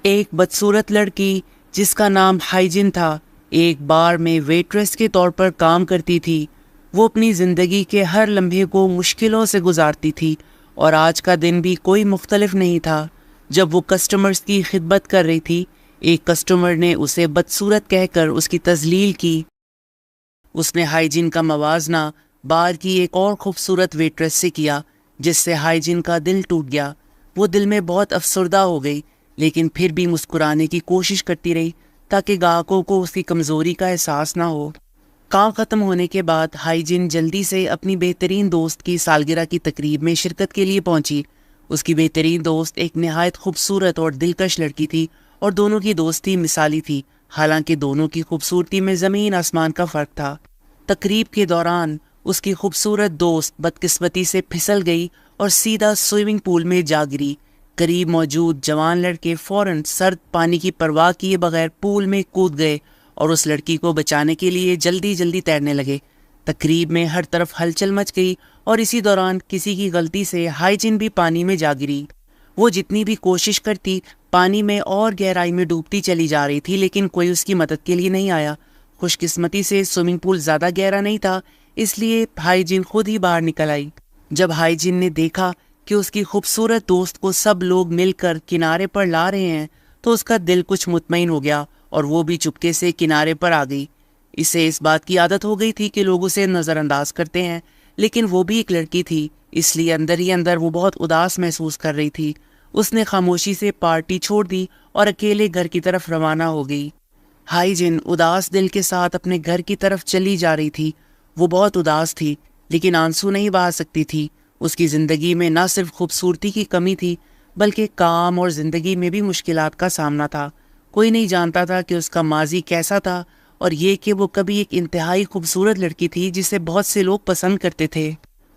ایک بدصورت لڑکی جس کا نام ہائیجن تھا ایک بار میں ویٹریس کے طور پر کام کرتی تھی۔ وہ اپنی زندگی کے ہر لمحے کو مشکلوں سے گزارتی تھی اور آج کا دن بھی کوئی مختلف نہیں تھا۔ جب وہ کسٹمرز کی خدمت کر رہی تھی، ایک کسٹمر نے اسے بدصورت کہہ کر اس کی تذلیل کی۔ اس نے ہائیجن کا موازنہ بار کی ایک اور خوبصورت ویٹریس سے کیا، جس سے ہائیجن کا دل ٹوٹ گیا۔ وہ دل میں بہت افسردہ ہو گئی، لیکن پھر بھی مسکرانے کی کوشش کرتی رہی تاکہ گاہکوں کو اس کی کمزوری کا احساس نہ ہو۔ کام ختم ہونے کے بعد ہائیجن جلدی سے اپنی بہترین دوست کی سالگرہ کی تقریب میں شرکت کے لیے پہنچی۔ اس کی بہترین دوست ایک نہایت خوبصورت اور دلکش لڑکی تھی اور دونوں کی دوستی مثالی تھی، حالانکہ دونوں کی خوبصورتی میں زمین آسمان کا فرق تھا۔ تقریب کے دوران اس کی خوبصورت دوست بدقسمتی سے پھسل گئی اور سیدھا سوئمنگ پول میں جا گری۔ قریب موجود جوان لڑکے فوراً سرد پانی کی پرواہ کیے بغیر پول میں کود گئے اور اس لڑکی کو بچانے کے لیے جلدی جلدی تیرنے لگے۔ تقریب میں ہر طرف ہلچل مچ گئی اور اسی دوران کسی کی غلطی سے ہائیجن بھی پانی میں جا گری۔ وہ جتنی بھی کوشش کرتی پانی میں اور گہرائی میں ڈوبتی چلی جا رہی تھی، لیکن کوئی اس کی مدد کے لیے نہیں آیا۔ خوش قسمتی سے سوئمنگ پول زیادہ گہرا نہیں تھا، اس لیے ہائیجن خود ہی باہر نکل آئی۔ جب ہائیجن نے دیکھا کہ اس کی خوبصورت دوست کو سب لوگ مل کر کنارے پر لا رہے ہیں تو اس کا دل کچھ مطمئن ہو گیا اور وہ بھی چپکے سے کنارے پر آ گئی۔ اسے اس بات کی عادت ہو گئی تھی کہ لوگ اسے نظر انداز کرتے ہیں، لیکن وہ بھی ایک لڑکی تھی، اس لیے اندر ہی اندر وہ بہت اداس محسوس کر رہی تھی۔ اس نے خاموشی سے پارٹی چھوڑ دی اور اکیلے گھر کی طرف روانہ ہو گئی۔ ہائیجن اداس دل کے ساتھ اپنے گھر کی طرف چلی جا رہی تھی۔ وہ بہت اداس تھی، لیکن آنسو نہیں بہا سکتی تھی۔ اس کی زندگی میں نہ صرف خوبصورتی کی کمی تھی، بلکہ کام اور زندگی میں بھی مشکلات کا سامنا تھا۔ کوئی نہیں جانتا تھا کہ اس کا ماضی کیسا تھا، اور یہ کہ وہ کبھی ایک انتہائی خوبصورت لڑکی تھی جسے بہت سے لوگ پسند کرتے تھے۔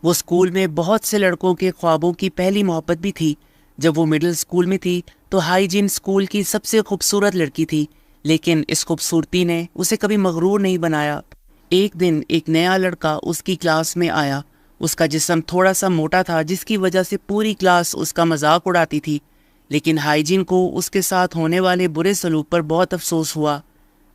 وہ اسکول میں بہت سے لڑکوں کے خوابوں کی پہلی محبت بھی تھی۔ جب وہ مڈل اسکول میں تھی تو ہائیجن اسکول کی سب سے خوبصورت لڑکی تھی، لیکن اس خوبصورتی نے اسے کبھی مغرور نہیں بنایا۔ ایک دن ایک نیا لڑکا اس کی کلاس میں آیا۔ اس کا جسم تھوڑا سا موٹا تھا، جس کی وجہ سے پوری کلاس اس کا مذاق اڑاتی تھی، لیکن ہائیجن کو اس کے ساتھ ہونے والے برے سلوک پر بہت افسوس ہوا۔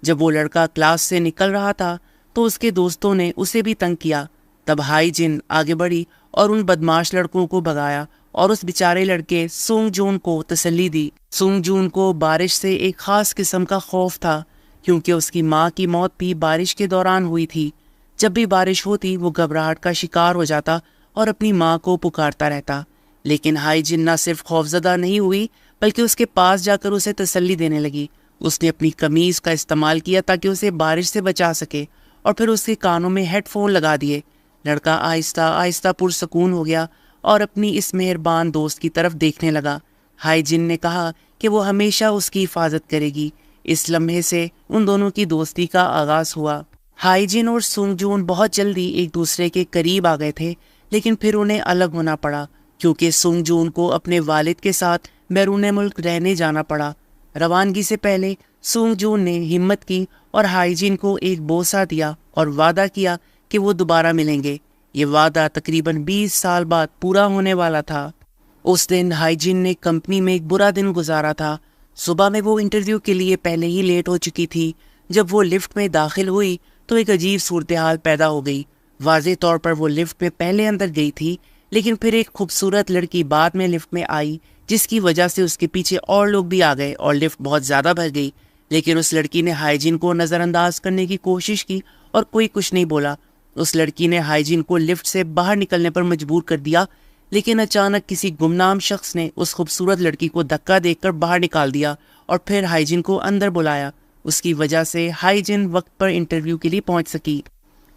جب وہ لڑکا کلاس سے نکل رہا تھا تو اس کے دوستوں نے اسے بھی تنگ کیا۔ تب ہائیجن آگے بڑھی اور ان بدماش لڑکوں کو بھگایا اور اس بیچارے لڑکے سونگ جون کو تسلی دی۔ سونگ جون کو بارش سے ایک خاص قسم کا خوف تھا، کیونکہ اس کی ماں کی موت بھی بارش کے دوران ہوئی تھی۔ جب بھی بارش ہوتی وہ گھبراہٹ کا شکار ہو جاتا اور اپنی ماں کو پکارتا رہتا، لیکن ہائیجن نہ صرف خوفزدہ نہیں ہوئی بلکہ اس کے پاس جا کر اسے تسلی دینے لگی۔ اس نے اپنی قمیض کا استعمال کیا تاکہ اسے بارش سے بچا سکے، اور پھر اس کے کانوں میں ہیڈ فون لگا دیے۔ لڑکا آہستہ آہستہ پرسکون ہو گیا اور اپنی اس مہربان دوست کی طرف دیکھنے لگا۔ ہائیجن نے کہا کہ وہ ہمیشہ اس کی حفاظت کرے گی۔ اس لمحے سے ان دونوں کی دوستی کا آغاز ہوا۔ ہائیجن اور سونگ جون بہت جلدی ایک دوسرے کے قریب آ گئے تھے، لیکن پھر انہیں الگ ہونا پڑا کیونکہ سونگ جون کو اپنے والد کے ساتھ بیرون ملک رہنے جانا پڑا۔ روانگی سے پہلے سونگ جون نے ہمت کی اور ہائیجن کو ایک بوسہ دیا اور وعدہ کیا کہ وہ دوبارہ ملیں گے۔ یہ وعدہ تقریباً 20 سال بعد پورا ہونے والا تھا۔ اس دن ہائیجن نے کمپنی میں ایک برا دن گزارا تھا۔ صبح میں وہ انٹرویو کے لیے پہلے ہی لیٹ ہو چکی تھی۔ جب وہ لفٹ میں داخل ہوئی تو ایک عجیب صورتحال پیدا ہو گئی۔ واضح طور پر وہ لفٹ میں پہلے اندر گئی تھی، لیکن پھر ایک خوبصورت لڑکی بعد میں لفٹ میں آئی، جس کی وجہ سے اس کے پیچھے اور لوگ بھی آ گئے اور لفٹ بہت زیادہ بھر گئی۔ لیکن اس لڑکی نے ہائیجن کو نظر انداز کرنے کی کوشش کی اور کوئی کچھ نہیں بولا۔ اس لڑکی نے ہائیجن کو لفٹ سے باہر نکلنے پر مجبور کر دیا، لیکن اچانک کسی گمنام شخص نے اس خوبصورت لڑکی کو دھکا دے کر باہر نکال دیا اور پھر ہائیجن کو اندر بلایا۔ اس کی وجہ سے ہائیجن وقت پر انٹرویو کے لیے پہنچ سکی۔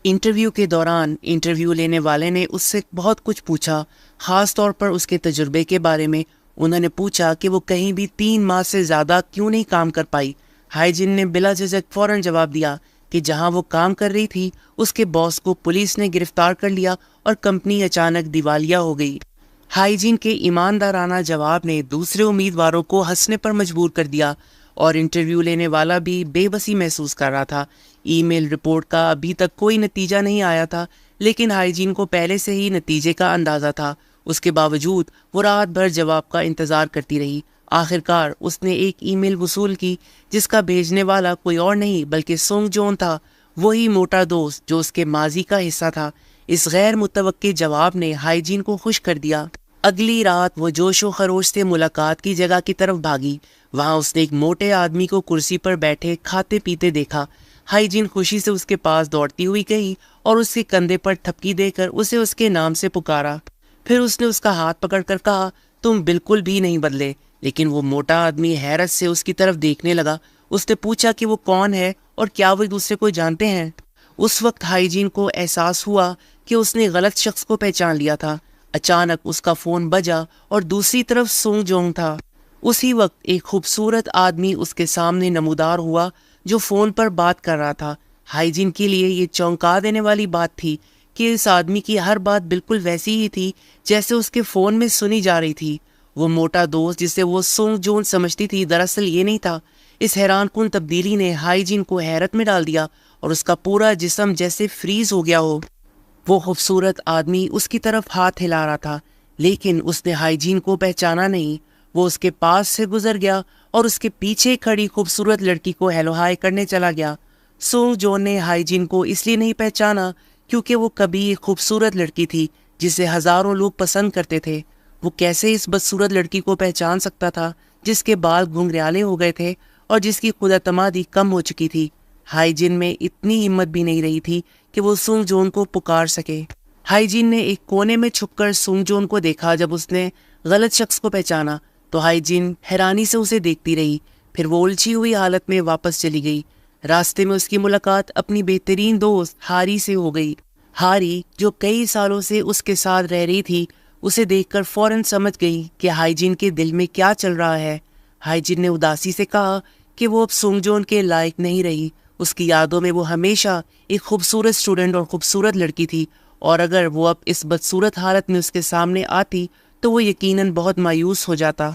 انٹرویو کے دوران انٹرویو لینے والے نے اس سے بہت کچھ پوچھا، خاص طور پر اس کے تجربے کے بارے میں۔ انہوں نے پوچھا کہ وہ کہیں بھی 3 ماہ سے زیادہ کیوں نہیں کام کر پائی۔ ہائیجن نے بلا جھجک فوراً جواب دیا کہ جہاں وہ کام کر رہی تھی اس کے باس کو پولیس نے گرفتار کر لیا اور کمپنی اچانک دیوالیہ ہو گئی۔ ہائیجن کے ایماندارانہ جواب نے دوسرے امیدواروں کو ہنسنے پر مجبور کر دیا، اور انٹرویو لینے والا بھی بے بسی محسوس کر رہا تھا۔ ای میل رپورٹ کا ابھی تک کوئی نتیجہ نہیں آیا تھا، لیکن ہائیجن کو پہلے سے ہی نتیجے کا اندازہ تھا۔ اس کے باوجود وہ رات بھر جواب کا انتظار کرتی رہی۔ آخرکار اس نے ایک ای میل وصول کی جس کا بھیجنے والا کوئی اور نہیں بلکہ سونگ جون تھا، وہی موٹا دوست جو اس کے ماضی کا حصہ تھا۔ اس غیر متوقع جواب نے ہائی جین کو خوش کر دیا۔ اگلی رات وہ جوش و خروش سے ملاقات کی جگہ کی طرف بھاگی۔ وہاں اس نے ایک موٹے آدمی کو کرسی پر بیٹھے کھاتے پیتے دیکھا۔ ہائی جین خوشی سے اس کے پاس دوڑتی ہوئی گئی اور اس کے کندھے پر تھپکی دے کر اسے اس کے نام سے پکارا۔ پھر اس نے اس کا ہاتھ پکڑ کر کہا، تم بالکل بھی نہیں بدلے۔ لیکن وہ موٹا آدمی حیرت سے اس کی طرف دیکھنے لگا۔ اس نے پوچھا کہ وہ کون ہے اور کیا وہ ایک دوسرے کو جانتے ہیں۔ اس وقت ہائی جین کو احساس ہوا کہ اس نے غلط شخص کو پہچان لیا تھا۔ اچانک اس کا فون بجا اور دوسری طرف سونگ جونگ تھا۔ اسی وقت ایک خوبصورت آدمی اس کے سامنے نمودار ہوا جو فون پر بات کر رہا تھا۔ ہائی جین کے لیے یہ چونکا دینے والی بات تھی کہ اس آدمی کی ہر بات بالکل ویسی ہی تھی جیسے اس کے فون میں سنی جا رہی تھی۔ وہ موٹا دوست جسے وہ سونگ جون سمجھتی تھی دراصل یہ نہیں تھا۔ اس حیران کن تبدیلی نے ہائی جین کو حیرت میں ڈال دیا اور اس کا پورا جسم جیسے فریز ہو گیا ہو۔ وہ خوبصورت آدمی اس کی طرف ہاتھ ہلا رہا تھا لیکن اس نے ہائی جین کو پہچانا نہیں۔ وہ اس کے پاس سے گزر گیا اور اس کے پیچھے کھڑی خوبصورت لڑکی کو ہیلو ہائی کرنے چلا گیا۔ سونگ جون نے ہائی جین کو اس لیے نہیں پہچانا کیونکہ وہ کبھی ایک خوبصورت لڑکی تھی جسے ہزاروں لوگ پسند کرتے تھے۔ وہ کیسے اس بدصورت لڑکی کو پہچان سکتا تھا جس کے بال گھنگریالے ہو گئے تھے اور جس کی خود اعتمادی کم ہو چکی تھی؟ ہائی جین میں اتنی ہمت بھی نہیں رہی تھی کہ وہ سونگ جون کو پکار سکے۔ ہائی جین نے ایک کونے میں چھپ کر سونگ جون کو دیکھا۔ جب اس نے غلط شخص کو پہچانا تو ہائی جین حیرانی سے اسے دیکھتی رہی، پھر وہ الجھی ہوئی حالت میں واپس چلی گئی۔ راستے میں اس کی ملاقات اپنی بہترین دوست ہاری سے ہو گئی۔ ہاری جو کئی سالوں سے اس کے ساتھ رہ رہی تھی اسے دیکھ کر فوراً سمجھ گئی کہ ہائی جین کے دل میں کیا چل رہا ہے۔ ہائی جین نے اداسی سے کہا کہ وہ اب سونگ جون کے لائق نہیں رہی۔ اس کی یادوں میں وہ ہمیشہ ایک خوبصورت اسٹوڈنٹ اور خوبصورت لڑکی تھی، اور اگر وہ اب اس بدصورت حالت میں اس کے سامنے آتی تو وہ یقیناً بہت مایوس ہو جاتا۔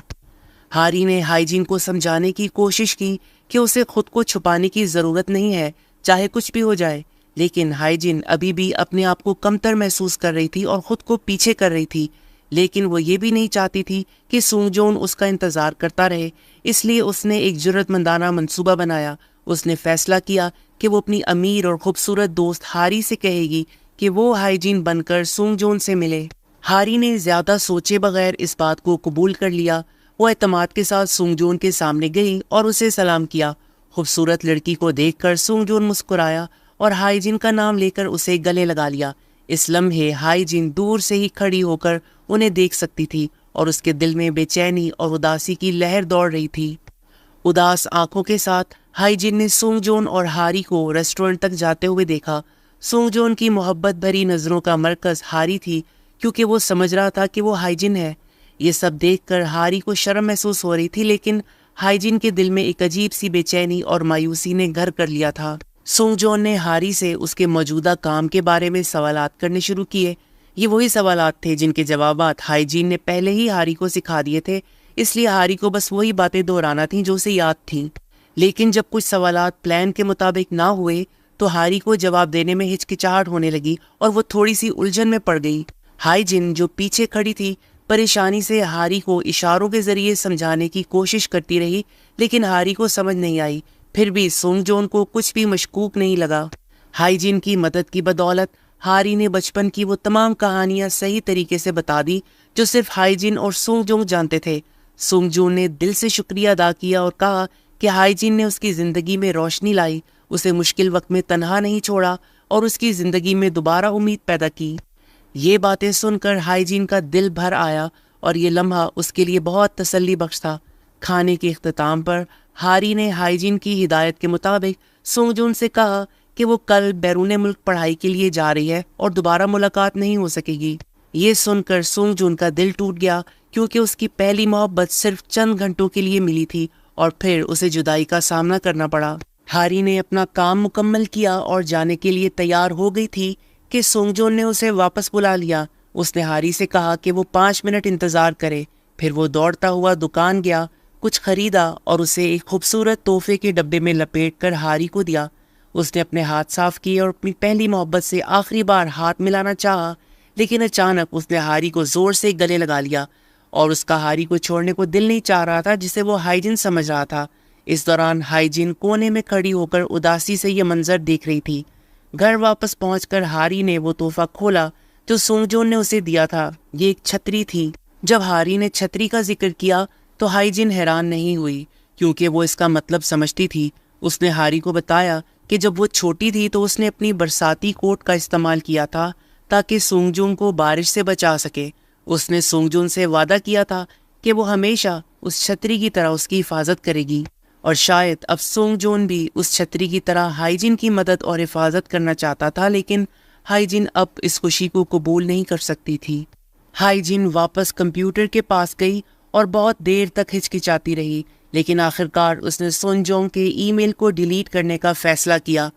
ہاری نے ہائی جین کو سمجھانے کی کوشش کی کہ اسے خود کو چھپانے کی ضرورت نہیں ہے، چاہے کچھ بھی ہو جائے، لیکن ہائی جین ابھی بھی اپنے آپ کو کمتر محسوس کر رہی تھی اور خود کو پیچھے کر رہی تھی۔ لیکن وہ یہ بھی نہیں چاہتی تھی کہ سونگ جون اس کا انتظار کرتا رہے، اس لیے اس نے ایک جرأت مندانہ منصوبہ بنایا۔ اس نے فیصلہ کیا کہ وہ اپنی امیر اور خوبصورت دوست ہاری سے کہے گی کہ وہ ہائی جین بن کر سونگ جون سے ملے۔ ہاری نے زیادہ سوچے بغیر اس بات کو قبول کر لیا۔ وہ اعتماد کے ساتھ سونگ جون کے سامنے گئی اور اسے سلام کیا۔ خوبصورت لڑکی کو دیکھ کر سونگ جون مسکرایا اور ہائی جین کا نام لے کر اسے گلے لگا لیا۔ اس لمحے ہائی جین دور سے ہی کھڑی ہو کر انہیں دیکھ سکتی تھی اور اس کے دل میں بے چینی اور اداسی کی لہر دوڑ رہی تھی۔ اداس آنکھوں کے ساتھ ہائی جین نے سونگ جون اور ہاری کو ریسٹورنٹ تک جاتے ہوئے دیکھا۔ سونگ جون کی محبت بھری نظروں کا مرکز ہاری تھی کیونکہ وہ سمجھ رہا تھا کہ وہ ہائی جین ہے۔ یہ سب دیکھ کر ہاری کو شرم محسوس ہو رہی تھی، لیکن ہائی جین کے دل میں ایک عجیب سی بے چینی اور مایوسی نے گھر کر لیا تھا۔ سونگ جون نے ہاری سے اس کے موجودہ کام کے بارے میں سوالات کرنے شروع کیے۔ یہ وہی سوالات تھے جن کے جوابات ہائی جین نے پہلے ہی ہاری کو سکھا دیے تھے، اس لیے ہاری کو بس وہی باتیں دہرانا تھیں جو اسے یاد تھیں۔ لیکن جب کچھ سوالات پلان کے مطابق نہ ہوئے تو ہاری کو جواب دینے میں ہچکچاہٹ ہونے لگی اور وہ تھوڑی سی الجھن میں پڑ گئی۔ ہائی جین جو پیچھے کھڑی تھی پریشانی سے ہاری کو اشاروں کے ذریعے سمجھانے کی کوشش کرتی رہی، لیکن ہاری کو سمجھ نہیں آئی۔ پھر بھی سونگ جون کو کچھ بھی مشکوک نہیں لگا۔ ہائی جین کی مدد کی بدولت ہاری نے بچپن کی وہ تمام کہانیاں صحیح طریقے سے بتا دی جو صرف ہائی جین اور سونگ جون جانتے تھے۔ سونگ جون نے دل سے شکریہ ادا کیا اور کہا کہ ہائی جین نے اس کی زندگی میں روشنی لائی، اسے مشکل وقت میں تنہا نہیں چھوڑا اور اس کی زندگی میں دوبارہ امید پیدا کی۔ یہ باتیں سن کر ہائی جین کا دل بھر آیا اور یہ لمحہ اس کے لیے بہت تسلی بخش تھا۔ کھانے کے اختتام پر ہاری نے ہائی جین کی ہدایت کے مطابق سونگ جون سے کہا کہ وہ کل بیرون ملک پڑھائی کے لیے جا رہی ہے اور دوبارہ ملاقات نہیں ہو سکے گی۔ یہ سن کر سونگ جون کا دل ٹوٹ گیا کیونکہ اس کی پہلی محبت صرف چند گھنٹوں کے لیے ملی تھی اور پھر اسے جدائی کا سامنا کرنا پڑا۔ ہاری نے اپنا کام مکمل کیا اور جانے کے لیے تیار ہو گئی تھی کہ سونگ جون نے اسے واپس بلا لیا۔ اس نے ہاری سے کہا کہ وہ 5 منٹ انتظار کرے، پھر وہ دوڑتا ہوا دکان گیا، کچھ خریدا اور اسے ایک خوبصورت تحفے کے ڈبے میں لپیٹ کر ہاری کو دیا۔ اس نے اپنے ہاتھ صاف کیے اور اپنی پہلی محبت سے آخری بار ہاتھ ملانا چاہا، لیکن اچانک اس نے ہاری کو زور سے گلے لگا لیا اور اس کا ہاری کو چھوڑنے کو دل نہیں چاہ رہا تھا جسے وہ ہائیجن سمجھ رہا تھا۔ اس دوران ہائیجن کونے میں کھڑی ہو کر اداسی سے یہ منظر دیکھ رہی تھی۔ گھر واپس پہنچ کر ہاری نے وہ تحفہ کھولا جو سونگ جون نے اسے دیا تھا۔ یہ ایک چھتری تھی۔ جب ہاری نے چھتری کا ذکر کیا تو ہائیجن حیران نہیں ہوئی کیونکہ وہ اس کا مطلب سمجھتی تھی۔ اس نے ہاری کو بتایا کہ جب وہ چھوٹی تھی تو اس نے اپنی برساتی کوٹ کا استعمال کیا تھا تاکہ سونگ جون کو بارش سے بچا سکے۔ اس نے سونگ جون سے وعدہ کیا تھا کہ وہ ہمیشہ اس چھتری کی طرح اس کی حفاظت کرے گی، اور شاید اب سونگ جون بھی اس چھتری کی طرح ہائیجن کی مدد اور حفاظت کرنا چاہتا تھا، لیکن ہائیجن اب اس خوشی کو قبول نہیں کر سکتی تھی۔ ہائیجن واپس کمپیوٹر کے پاس گئی اور بہت دیر تک ہچکچاتی رہی، لیکن آخرکار اس نے سون جونگ کے ای میل کو ڈیلیٹ کرنے کا فیصلہ کیا۔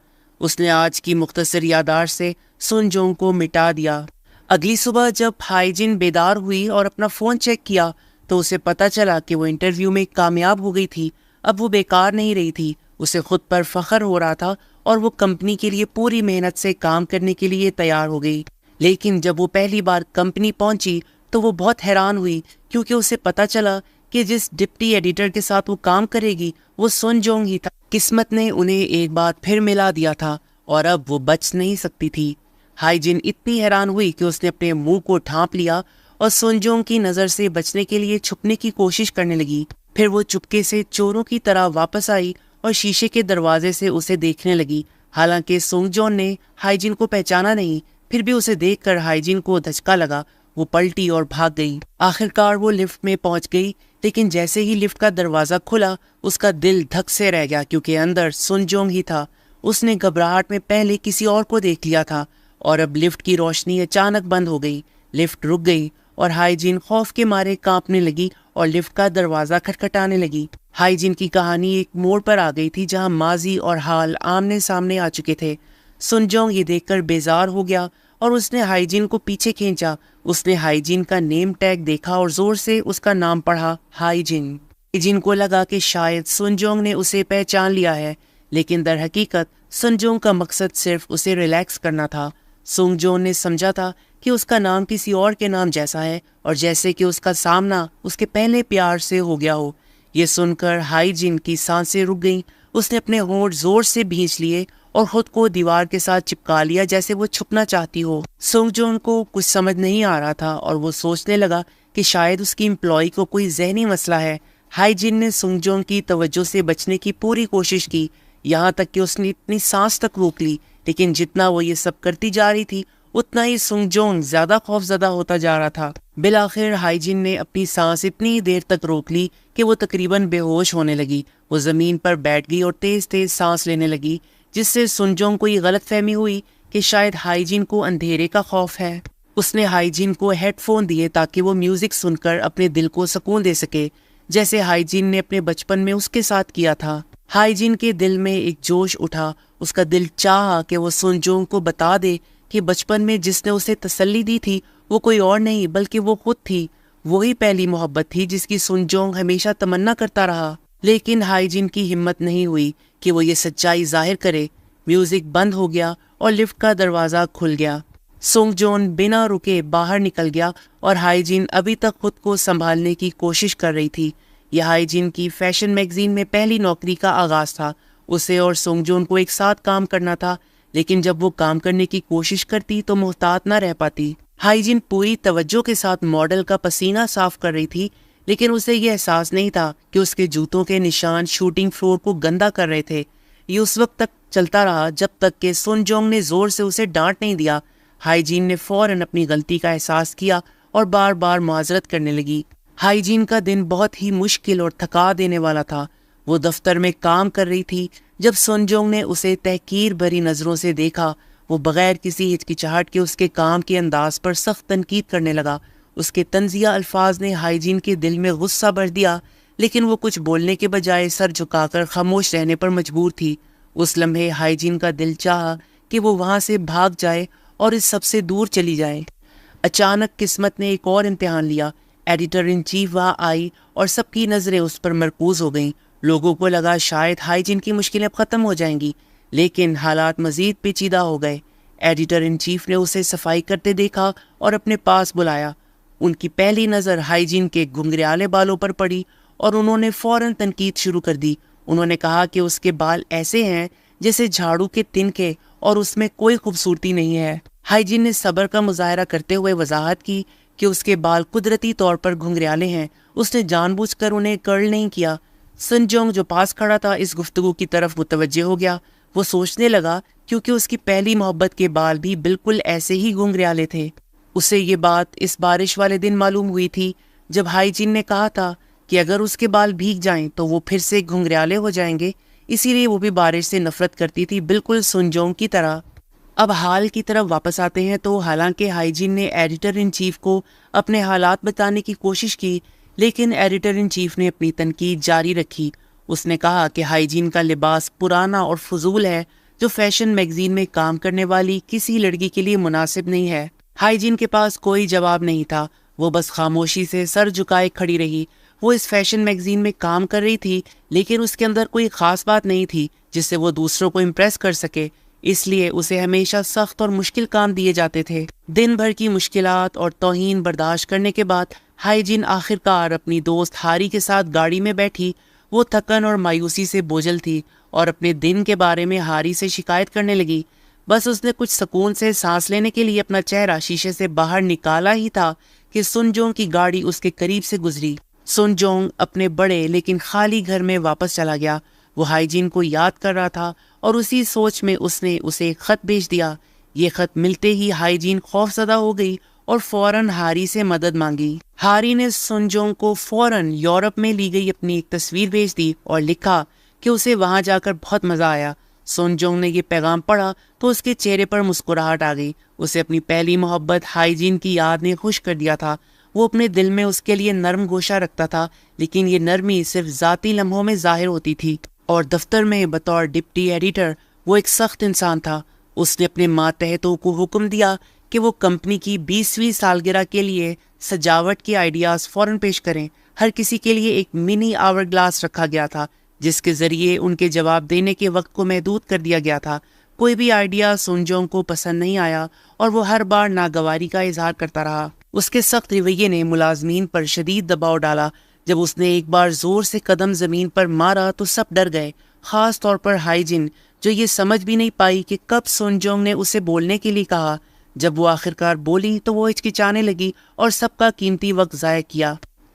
اس نے آج کی مختصر یادداشت سے سون جونگ کو مٹا دیا۔ اگلی صبح جب ہائیجن بیدار ہوئی اور اپنا فون چیک کیا تو اسے پتہ چلا کہ وہ انٹرویو میں کامیاب ہو گئی تھی۔ اب وہ بیکار نہیں رہی تھی، اسے خود پر فخر ہو رہا تھا اور وہ کمپنی کے لیے پوری محنت سے کام کرنے کے لیے تیار ہو گئی۔ لیکن جب وہ پہلی بار کمپنی پہنچی تو وہ بہت حیران ہوئی کیونکہ اسے پتہ چلا کہ جس ڈپٹی ایڈیٹر کے ساتھ وہ کام کرے گی وہ سون جونگ ہی تھا۔ قسمت نے انہیں ایک بات پھر ملا دیا تھا اور اب وہ بچ نہیں سکتی تھی۔ ہائیجن اتنی حیران ہوئی کہ اس نے اپنے منہ کو ڈھانپ لیا اور سون جونگ کی نظر سے بچنے کے لیے چھپنے کی کوشش کرنے لگی۔ پھر وہ چپکے سے چوروں کی طرح واپس آئی اور شیشے کے دروازے سے اسے دیکھنے لگی۔ حالانکہ سونگ جون نے ہائیجن کو پہچانا نہیں، پھر بھی اسے دیکھ کر ہائیجن کو دھچکا لگا۔ وہ پلٹی اور بھاگ گئی۔ آخرکار وہ لفٹ میں پہنچ گئی، لیکن جیسے ہی لفٹ کا دروازہ کھلا اس کا دل دھک سے رہ گیا کیونکہ اندر سون جونگ ہی تھا۔ اس نے گھبراہٹ میں پہلے کسی اور کو دیکھ لیا تھا اور اب لفٹ کی روشنی اچانک بند ہو گئی۔ لفٹ رک گئی اور ہائیجن خوف کے مارے کانپنے لگی اور لفٹ کا دروازہ کھٹکھٹانے لگی۔ ہائیجن کی کہانی ایک موڑ پر آ گئی تھی جہاں ماضی اور حال آمنے سامنے آ چکے تھے۔ سون جونگ یہ دیکھ کر بیزار ہو گیا اور اس نے ہائیجن کو پیچھے کھینچا۔ اس نے ہائیجن کا نیم ٹیگ دیکھا اور زور سے اس کا نام پڑھا، ہائیجن۔ ہائیجن کو لگا کہ شاید سون جونگ نے اسے پہچان لیا ہے، لیکن در حقیقت سون جونگ کا مقصد صرف اسے ریلیکس کرنا تھا۔ سونگ جون نے سمجھا تھا کہ اس کا نام کسی اور کے نام جیسا ہے اور جیسے کہ اس کا سامنا اس کے پہلے پیار سے ہو گیا ہو۔ یہ سن کر ہائیجن کی سانسیں رک گئیں۔ اس نے اپنے ہونٹ زور سے بھینچ لیے اور خود کو دیوار کے ساتھ چپکا لیا جیسے وہ چھپنا چاہتی ہو۔ سونگ جون کو کچھ سمجھ نہیں آ رہا تھا اور وہ سوچنے لگا کہ شاید اس کی امپلائی کو کوئی ذہنی مسئلہ ہے۔ ہائیجن نے سونگ جون کی توجہ سے بچنے کی پوری کوشش کی، یہاں تک کہ اس نے اپنی سانس تک روک لی، لیکن جتنا وہ یہ سب کرتی جا رہی تھی اتنا ہی سونگ جون زیادہ خوف زدہ ہوتا جا رہا تھا۔ بالآخر ہائیجن نے اپنی سانس اتنی دیر تک روک لی کہ وہ تقریباً بے ہوش ہونے لگی۔ وہ زمین پر بیٹھ گئی اور تیز تیز سانس لینے لگی، جس سے سون جونگ کو یہ غلط فہمی ہوئی کہ شاید ہائیجن کو اندھیرے کا خوف ہے۔ اس نے ہائیجن کو ہیڈ فون دیے تاکہ وہ میوزک سن کر اپنے دل کو سکون دے سکے، جیسے ہائیجن نے اپنے بچپن میں اس کے ساتھ کیا تھا۔ ہائیجن کے دل میں ایک جوش اٹھا۔ اس کا دل چاہا کہ وہ سون جونگ کو بتا دے کہ بچپن میں جس نے اسے تسلی دی تھی وہ کوئی اور نہیں بلکہ وہ خود تھی۔ وہی پہلی محبت تھی جس کی سون جونگ ہمیشہ تمنا کرتا رہا۔ لیکن ہائیجن کی ہمت نہیں ہوئی کہ وہ یہ سچائی ظاہر کرے۔ میوزک بند ہو گیا اور لفٹ کا دروازہ کھل گیا۔ سونگ جون بنا رکے باہر نکل گیا اور ہائیجن ابھی تک خود کو سنبھالنے کی کوشش کر رہی تھی۔ یہ ہائیجن کی فیشن میگزین میں پہلی نوکری کا آغاز تھا۔ اسے اور سونگ جون کو ایک ساتھ کام کرنا تھا، لیکن جب وہ کام کرنے کی کوشش کرتی تو محتاط نہ رہ پاتی۔ ہائیجن پوری توجہ کے ساتھ ماڈل کا پسینہ صاف کر رہی تھی، لیکن اسے یہ احساس نہیں تھا کہ اس کے جوتوں کے نشان شوٹنگ فلور کو گندا کر رہے تھے۔ یہ اس وقت تک چلتا رہا جب تک کہ سون جونگ نے زور سے اسے ڈانٹ نہیں دیا۔ ہائیجن نے فوراً اپنی غلطی کا احساس کیا اور بار بار معذرت کرنے لگی۔ ہائیجن کا دن بہت ہی مشکل اور تھکا دینے والا تھا۔ وہ دفتر میں کام کر رہی تھی جب سون جونگ نے اسے تحقیر بھری نظروں سے دیکھا۔ وہ بغیر کسی ہچکچاہٹ کے اس کے کام کے انداز پر سخت تنقید کرنے لگا۔ اس کے طنزیہ الفاظ نے ہائیجن کے دل میں غصہ بھر دیا، لیکن وہ کچھ بولنے کے بجائے سر جھکا کر خاموش رہنے پر مجبور تھی۔ اس لمحے ہائیجن کا دل چاہا کہ وہ وہاں سے بھاگ جائے اور اس سب سے دور چلی جائے۔ اچانک قسمت نے ایک اور امتحان لیا۔ ایڈیٹر ان چیف وہاں آئی اور سب کی نظریں اس پر مرکوز ہو گئیں۔ لوگوں کو لگا شاید ہائیجن کی مشکلیں اب ختم ہو جائیں گی، لیکن حالات مزید پیچیدہ ہو گئے۔ ایڈیٹر ان چیف نے اسے صفائی کرتے دیکھا اور اپنے پاس بلایا۔ ان کی پہلی نظر ہائیجین کے گھنگریالے بالوں پر پڑی اور انہوں نے فوراً تنقید شروع کر دی۔ انہوں نے کہا کہ اس کے بال ایسے ہیں جیسے جھاڑو کے تنکے اور اس میں کوئی خوبصورتی نہیں ہے۔ ہائیجین نے صبر کا مظاہرہ کرتے ہوئے وضاحت کی کہ اس کے بال قدرتی طور پر گھنگریالے ہیں، اس نے جان بوجھ کر انہیں کرل نہیں کیا۔ سن جونگ جو پاس کھڑا تھا اس گفتگو کی طرف متوجہ ہو گیا۔ وہ سوچنے لگا کیونکہ اس کی پہلی محبت کے بال بھی بالکل ایسے ہی گھنگریالے تھے۔ اسے یہ بات اس بارش والے دن معلوم ہوئی تھی جب ہائیجین نے کہا تھا کہ اگر اس کے بال بھیگ جائیں تو وہ پھر سے گھنگریالے ہو جائیں گے، اسی لیے وہ بھی بارش سے نفرت کرتی تھی، بالکل سن جونگ کی طرح۔ اب حال کی طرف واپس آتے ہیں تو حالانکہ ہائیجین نے ایڈیٹر ان چیف کو اپنے حالات بتانے کی کوشش کی، لیکن ایڈیٹر ان چیف نے اپنی تنقید جاری رکھی۔ اس نے کہا کہ ہائیجین کا لباس پرانا اور فضول ہے جو فیشن میگزین میں کام کرنے والی کسی لڑکی کے لیے مناسب نہیں ہے۔ ہائیجین کے پاس کوئی جواب نہیں تھا، وہ بس خاموشی سے سر جھکائے کھڑی رہی۔ وہ اس فیشن میگزین میں کام کر رہی تھی لیکن اس کے اندر کوئی خاص بات نہیں تھی جس سے وہ دوسروں کو امپریس کر سکے، اس لیے اسے ہمیشہ سخت اور مشکل کام دیے جاتے تھے۔ دن بھر کی مشکلات اور توہین برداشت کرنے کے بعد ہائیجین آخرکار اپنی دوست ہاری کے ساتھ گاڑی میں بیٹھی۔ وہ تھکن اور مایوسی سے بوجھل تھی اور اپنے دن کے بارے میں ہاری سے شکایت کرنے لگی۔ بس اس نے کچھ سکون سے سانس لینے کے لیے اپنا چہرہ شیشے سے باہر نکالا ہی تھا کہ سن جونگ کی گاڑی اس کے قریب سے گزری۔ سن جونگ اپنے بڑے لیکن خالی گھر میں واپس چلا گیا۔ وہ ہائیجین کو یاد کر رہا تھا اور اسی سوچ میں اس نے اسے ایک خط بھیج دیا۔ یہ خط ملتے ہی ہائیجین خوف زدہ ہو گئی اور فوراً ہاری سے مدد مانگی۔ ہاری نے سن جونگ کو فوراً یورپ میں لی گئی اپنی ایک تصویر بھیج دی اور لکھا کہ اسے وہاں جا کر بہت مزہ آیا۔ سن جونگ نے یہ پیغام پڑھا تو اس کے چہرے پر مسکراہٹ آ گئی۔ اسے اپنی پہلی محبت ہائیجین کی یاد نے خوش کر دیا تھا۔ وہ اپنے دل میں اس کے لیے نرم گوشہ رکھتا تھا، لیکن یہ نرمی صرف ذاتی لمحوں میں ظاہر ہوتی تھی، اور دفتر میں بطور ڈپٹی ایڈیٹر وہ ایک سخت انسان تھا۔ اس نے اپنے ماتحتوں کو حکم دیا کہ وہ کمپنی کی 20ویں سالگرہ کے لیے سجاوٹ کے آئیڈیاز فوراً پیش کریں۔ ہر کسی کے لیے ایک منی آور گلاس رکھا گیا تھا جس کے ذریعے ان کے جواب دینے کے وقت کو محدود کر دیا گیا تھا۔ کوئی بھی آئیڈیا سن جونگ کو پسند نہیں آیا اور وہ ہر بار ناگواری کا اظہار کرتا رہا۔ اس کے سخت رویے نے ملازمین پر شدید دباؤ ڈالا۔ جب اس نے ایک بار زور سے قدم زمین پر مارا تو سب ڈر گئے، خاص طور پر ہائیجین جو یہ سمجھ بھی نہیں پائی کہ کب سن جونگ نے اسے بولنے کے لیے کہا۔ جب وہ آخرکار بولی تو وہ ہچکچانے لگی اور سب کا قیمتی وقت ضائع کیا۔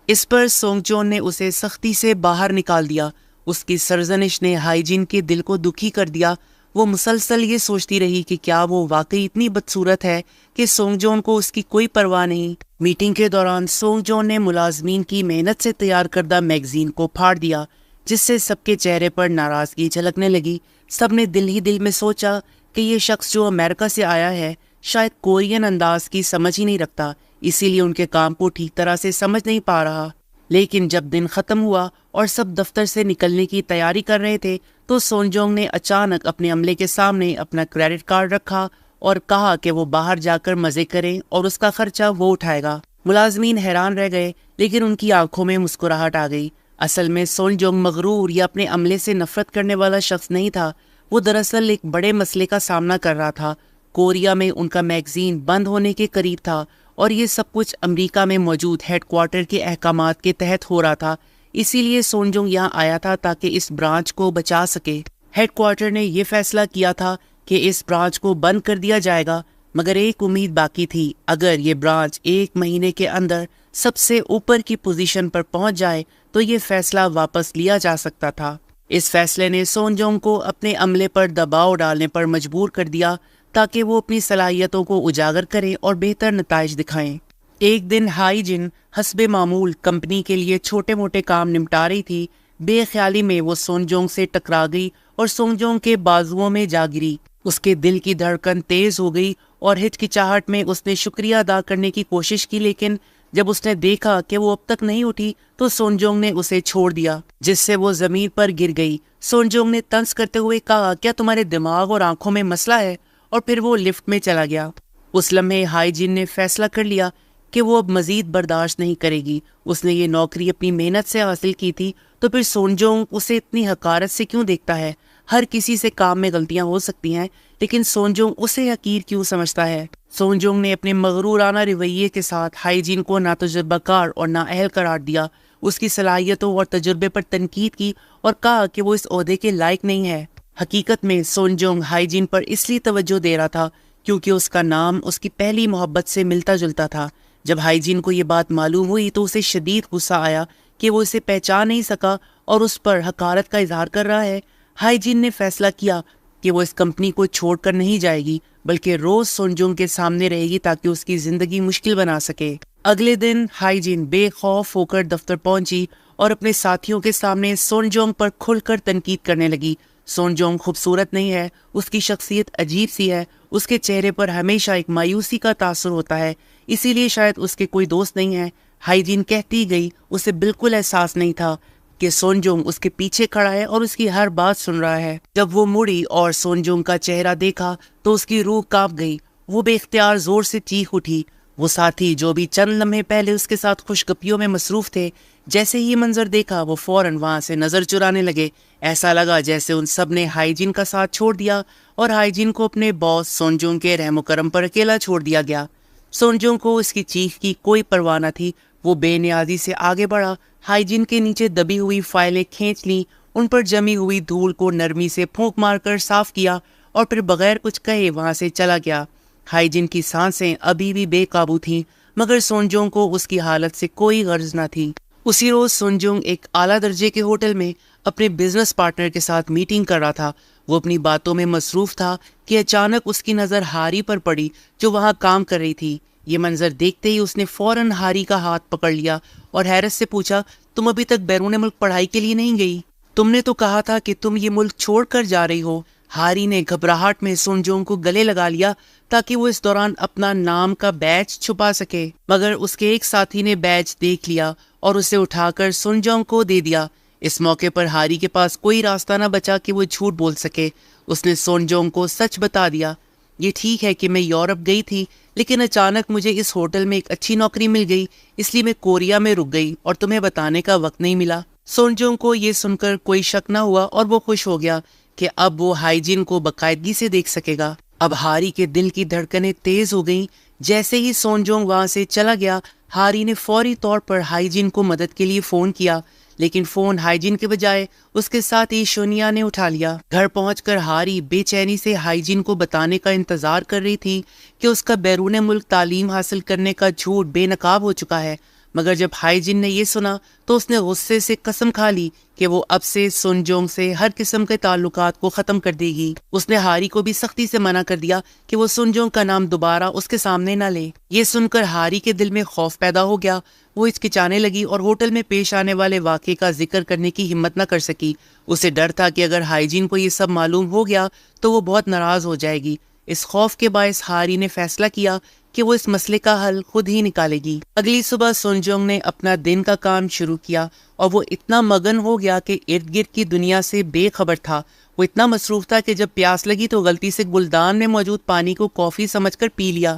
اس پر سونگ جون نے اسے سختی سے باہر نکال دیا۔ اس کی سرزنش نے ہائیجین کے دل کو دکھی کر دیا۔ وہ مسلسل یہ سوچتی رہی کہ کیا وہ واقعی اتنی بدصورت ہے کہ سونگ جون کو اس کی کوئی پرواہ نہیں۔ میٹنگ کے دوران سونگ جون نے ملازمین کی محنت سے تیار کردہ میگزین کو پھاڑ دیا، جس سے سب کے چہرے پر ناراضگی جھلکنے لگی۔ سب نے دل ہی دل میں سوچا کہ یہ شخص جو امریکہ سے آیا ہے شاید کورین انداز کی سمجھ ہی نہیں رکھتا، اسی لیے ان کے کام کو ٹھیک طرح سے سمجھ نہیں پا رہا۔ لیکن جب دن ختم ہوا اور سب دفتر سے نکلنے کی تیاری کر رہے تھے تو سون جونگ نے اچانک اپنے عملے کے سامنے اپنا کریڈٹ کارڈ رکھا اور کہا کہ وہ باہر جا کر مزے کریں اور اس کا خرچہ وہ اٹھائے گا۔ ملازمین حیران رہ گئے لیکن ان کی آنکھوں میں مسکراہٹ آ گئی۔ اصل میں سون جونگ مغرور یا اپنے عملے سے نفرت کرنے والا شخص نہیں تھا، وہ دراصل ایک بڑے مسئلے کا سامنا کر رہا تھا۔ کوریا میں ان کا میگزین بند ہونے کے قریب تھا اور یہ سب کچھ امریکہ میں موجود ہیڈ کوارٹر کے احکامات کے تحت ہو رہا تھا، اسی لیے سون جونگ یہاں آیا تھا تاکہ اس برانچ کو بچا سکے۔ ہیڈ کوارٹر نے یہ فیصلہ کیا تھا کہ اس برانچ کو بند کر دیا جائے گا، مگر ایک امید باقی تھی، اگر یہ برانچ 1 مہینے کے اندر سب سے اوپر کی پوزیشن پر پہنچ جائے تو یہ فیصلہ واپس لیا جا سکتا تھا۔ اس فیصلے نے سون جونگ کو اپنے عملے پر دباؤ ڈالنے پر مجبور کر دیا تاکہ وہ اپنی صلاحیتوں کو اجاگر کریں اور بہتر نتائج دکھائیں۔ ایک دن ہائی جن حسب معمول کمپنی کے لیے چھوٹے موٹے کام نمٹا رہی تھی، بے خیالی میں وہ سون جونگ سے ٹکرا گئی اور سون جونگ کے بازوؤں میں جا گری۔ اس کے دل کی دھڑکن تیز ہو گئی اور ہچکچاہٹ میں اس نے شکریہ ادا کرنے کی کوشش کی، لیکن جب اس نے دیکھا کہ وہ اب تک نہیں اٹھی تو سون جونگ نے اسے چھوڑ دیا، جس سے وہ زمین پر گر گئی۔ سون جونگ نے طنز کرتے ہوئے کہا، کیا تمہارے دماغ اور آنکھوں میں مسئلہ ہے؟ اور پھر وہ لفٹ میں چلا گیا۔ اس لمحے ہائی جن نے فیصلہ کر لیا کہ وہ اب مزید برداشت نہیں کرے گی۔ اس نے یہ نوکری اپنی محنت سے حاصل کی تھی، تو پھر سون جونگ اسے اتنی حقارت سے کیوں دیکھتا ہے؟ ہر کسی سے کام میں غلطیاں ہو سکتی ہیں، لیکن سون جونگ اسے حقیر کیوں سمجھتا ہے؟ سونجونگ نے اپنے مغرورانہ رویے کے ساتھ ہائیجین کو ناتجربہ کار اور نااہل قرار دیا، اس کی صلاحیتوں اور تجربے پر تنقید کی اور کہا کہ وہ اس عہدے کے لائق نہیں ہے۔ حقیقت میں سونجونگ ہائیجین پر اس لیے توجہ دے رہا تھا کیونکہ اس کا نام اس کی پہلی محبت سے ملتا جلتا تھا۔ جب ہائیجین کو یہ بات معلوم ہوئی تو اسے شدید غصہ آیا کہ وہ اسے پہچان نہیں سکا اور اس پر حقارت کا اظہار کر رہا ہے۔ ہائیجین نے فیصلہ کیا کہ وہ اس کمپنی کو چھوڑ کر نہیں جائے گی بلکہ روز سونجونگ کے سامنے رہے گی تاکہ اس کی زندگی مشکل بنا سکے۔ اگلے دن ہائیجین بے خوف ہو کر دفتر پہنچی اور اپنے ساتھیوں کے سامنے سونجونگ پر کھل کر تنقید کرنے لگی۔ سونجونگ خوبصورت نہیں ہے، اس کی شخصیت عجیب سی ہے، اس کے چہرے پر ہمیشہ ایک مایوسی کا تاثر ہوتا ہے، اسی لیے شاید اس کے کوئی دوست نہیں ہے۔ ہائیجین کہتی گئی اسے بالکل احساس نہیں تھا کہ سونجونگ اس کے پیچھے کھڑا ہے اور اس کی ہر بات سن رہا ہے۔ جب وہ مڑی اور سونجونگ کا چہرہ دیکھا تو اس کی روح کانپ گئی، وہ بے اختیار زور سے چیخ اٹھی۔ وہ ساتھی جو بھی چند لمحے پہلے اس کے ساتھ خوش گپیوں میں مصروف تھے، جیسے ہی یہ منظر دیکھا وہ فوراً وہاں سے نظر چرانے لگے۔ ایسا لگا جیسے ان سب نے ہائیجین کا ساتھ چھوڑ دیا اور ہائیجین کو اپنے باس سونجونگ کے رحم و کرم پر اکیلا چھوڑ دیا گیا۔ سونجونگ کو اس کی چیخ کی کوئی پرواہ نہ تھی، وہ بے نیازی سے آگے بڑھا، ہائیجین کے نیچے دبی ہوئی فائلیں کھینچ لیں، ان پر جمی ہوئی دھول کو نرمی سے پھونک مار کر صاف کیا اور پھر بغیر کچھ کہے وہاں سے چلا گیا۔ ہائیجین کی سانسیں ابھی بھی بے قابو تھیں مگر سونجونگ کو اس کی حالت سے کوئی غرض نہ تھی۔ اسی روز سونجونگ ایک اعلیٰ درجے کے ہوٹل میں اپنے بزنس پارٹنر کے ساتھ میٹنگ کر رہا تھا۔ وہ اپنی باتوں میں مصروف تھا کہ اچانک اس کی نظر ہاری پر پڑی جو وہاں کام کر رہی تھی۔ یہ منظر دیکھتے ہی اس نے فوراً ہاری کا ہاتھ پکڑ لیا اور حیرت سے پوچھا، تم ابھی تک بیرون ملک پڑھائی کے لیے نہیں گئی؟ تم نے تو کہا تھا کہ تم یہ ملک چھوڑ کر جا رہی ہو۔ ہاری نے گھبراہٹ میں سونجونگ کو گلے لگا لیا تاکہ وہ اس دوران اپنا نام کا بیج چھپا سکے، مگر اس کے ایک ساتھی نے بیج دیکھ لیا اور اسے اٹھا کر سونجونگ کو دے دیا۔ اس موقع پر ہاری کے پاس کوئی راستہ نہ بچا کہ وہ جھوٹ بول سکے۔ اس نے سونجونگ کو سچ بتا دیا، یہ ٹھیک ہے کہ میں یورپ گئی تھی لیکن اچانک مجھے اس ہوٹل میں ایک اچھی نوکری مل گئی، اس لیے میں کوریا میں رک گئی اور تمہیں بتانے کا وقت نہیں ملا۔ سونجونگ کو یہ سن کر کوئی شک نہ ہوا اور وہ خوش ہو گیا کہ اب وہ ہائیجین کو باقاعدگی سے دیکھ سکے گا۔ اب ہاری کے دل کی دھڑکنیں تیز ہو گئیں۔ جیسے ہی سونجونگ وہاں سے چلا گیا، ہاری نے فوری طور پر ہائیجین کو مدد کے لیے فون کیا، لیکن فون ہائیجین کے بجائے اس کے ساتھ ہی شونیا نے اٹھا لیا۔ گھر پہنچ کر ہاری بے چینی سے ہائیجین کو بتانے کا انتظار کر رہی تھی کہ اس کا بیرون ملک تعلیم حاصل کرنے کا جھوٹ بے نقاب ہو چکا ہے، مگر جب ہائیجین نے یہ سنا تو اس نے غصے سے قسم کھا لی کہ وہ اب سے سونجونگ سے ہر قسم کے تعلقات کو ختم کر دے گی۔ اس نے ہاری کو بھی سختی سے منع کر دیا کہ وہ سونجونگ کا نام دوبارہ اس کے سامنے نہ لے۔ یہ سن کر ہاری کے دل میں خوف پیدا ہو گیا، وہ ہچکچانے لگی اور ہوٹل میں پیش آنے والے واقعے کا ذکر کرنے کی ہمت نہ کر سکی۔ اسے ڈر تھا کہ اگر ہائیجین کو یہ سب معلوم ہو گیا تو وہ بہت ناراض ہو جائے گی۔ اس خوف کے باعث ہاری نے فیصلہ کیا کہ وہ اس مسئلے کا حل خود ہی نکالے گی۔ اگلی صبح سونجونگ نے اپنا دن کا کام شروع کیا اور وہ اتنا مگن ہو گیا کہ ارد گرد کی دنیا سے بے خبر تھا۔ وہ اتنا مصروف تھا کہ جب پیاس لگی تو غلطی سے گلدان میں موجود پانی کو کافی سمجھ کر پی لیا۔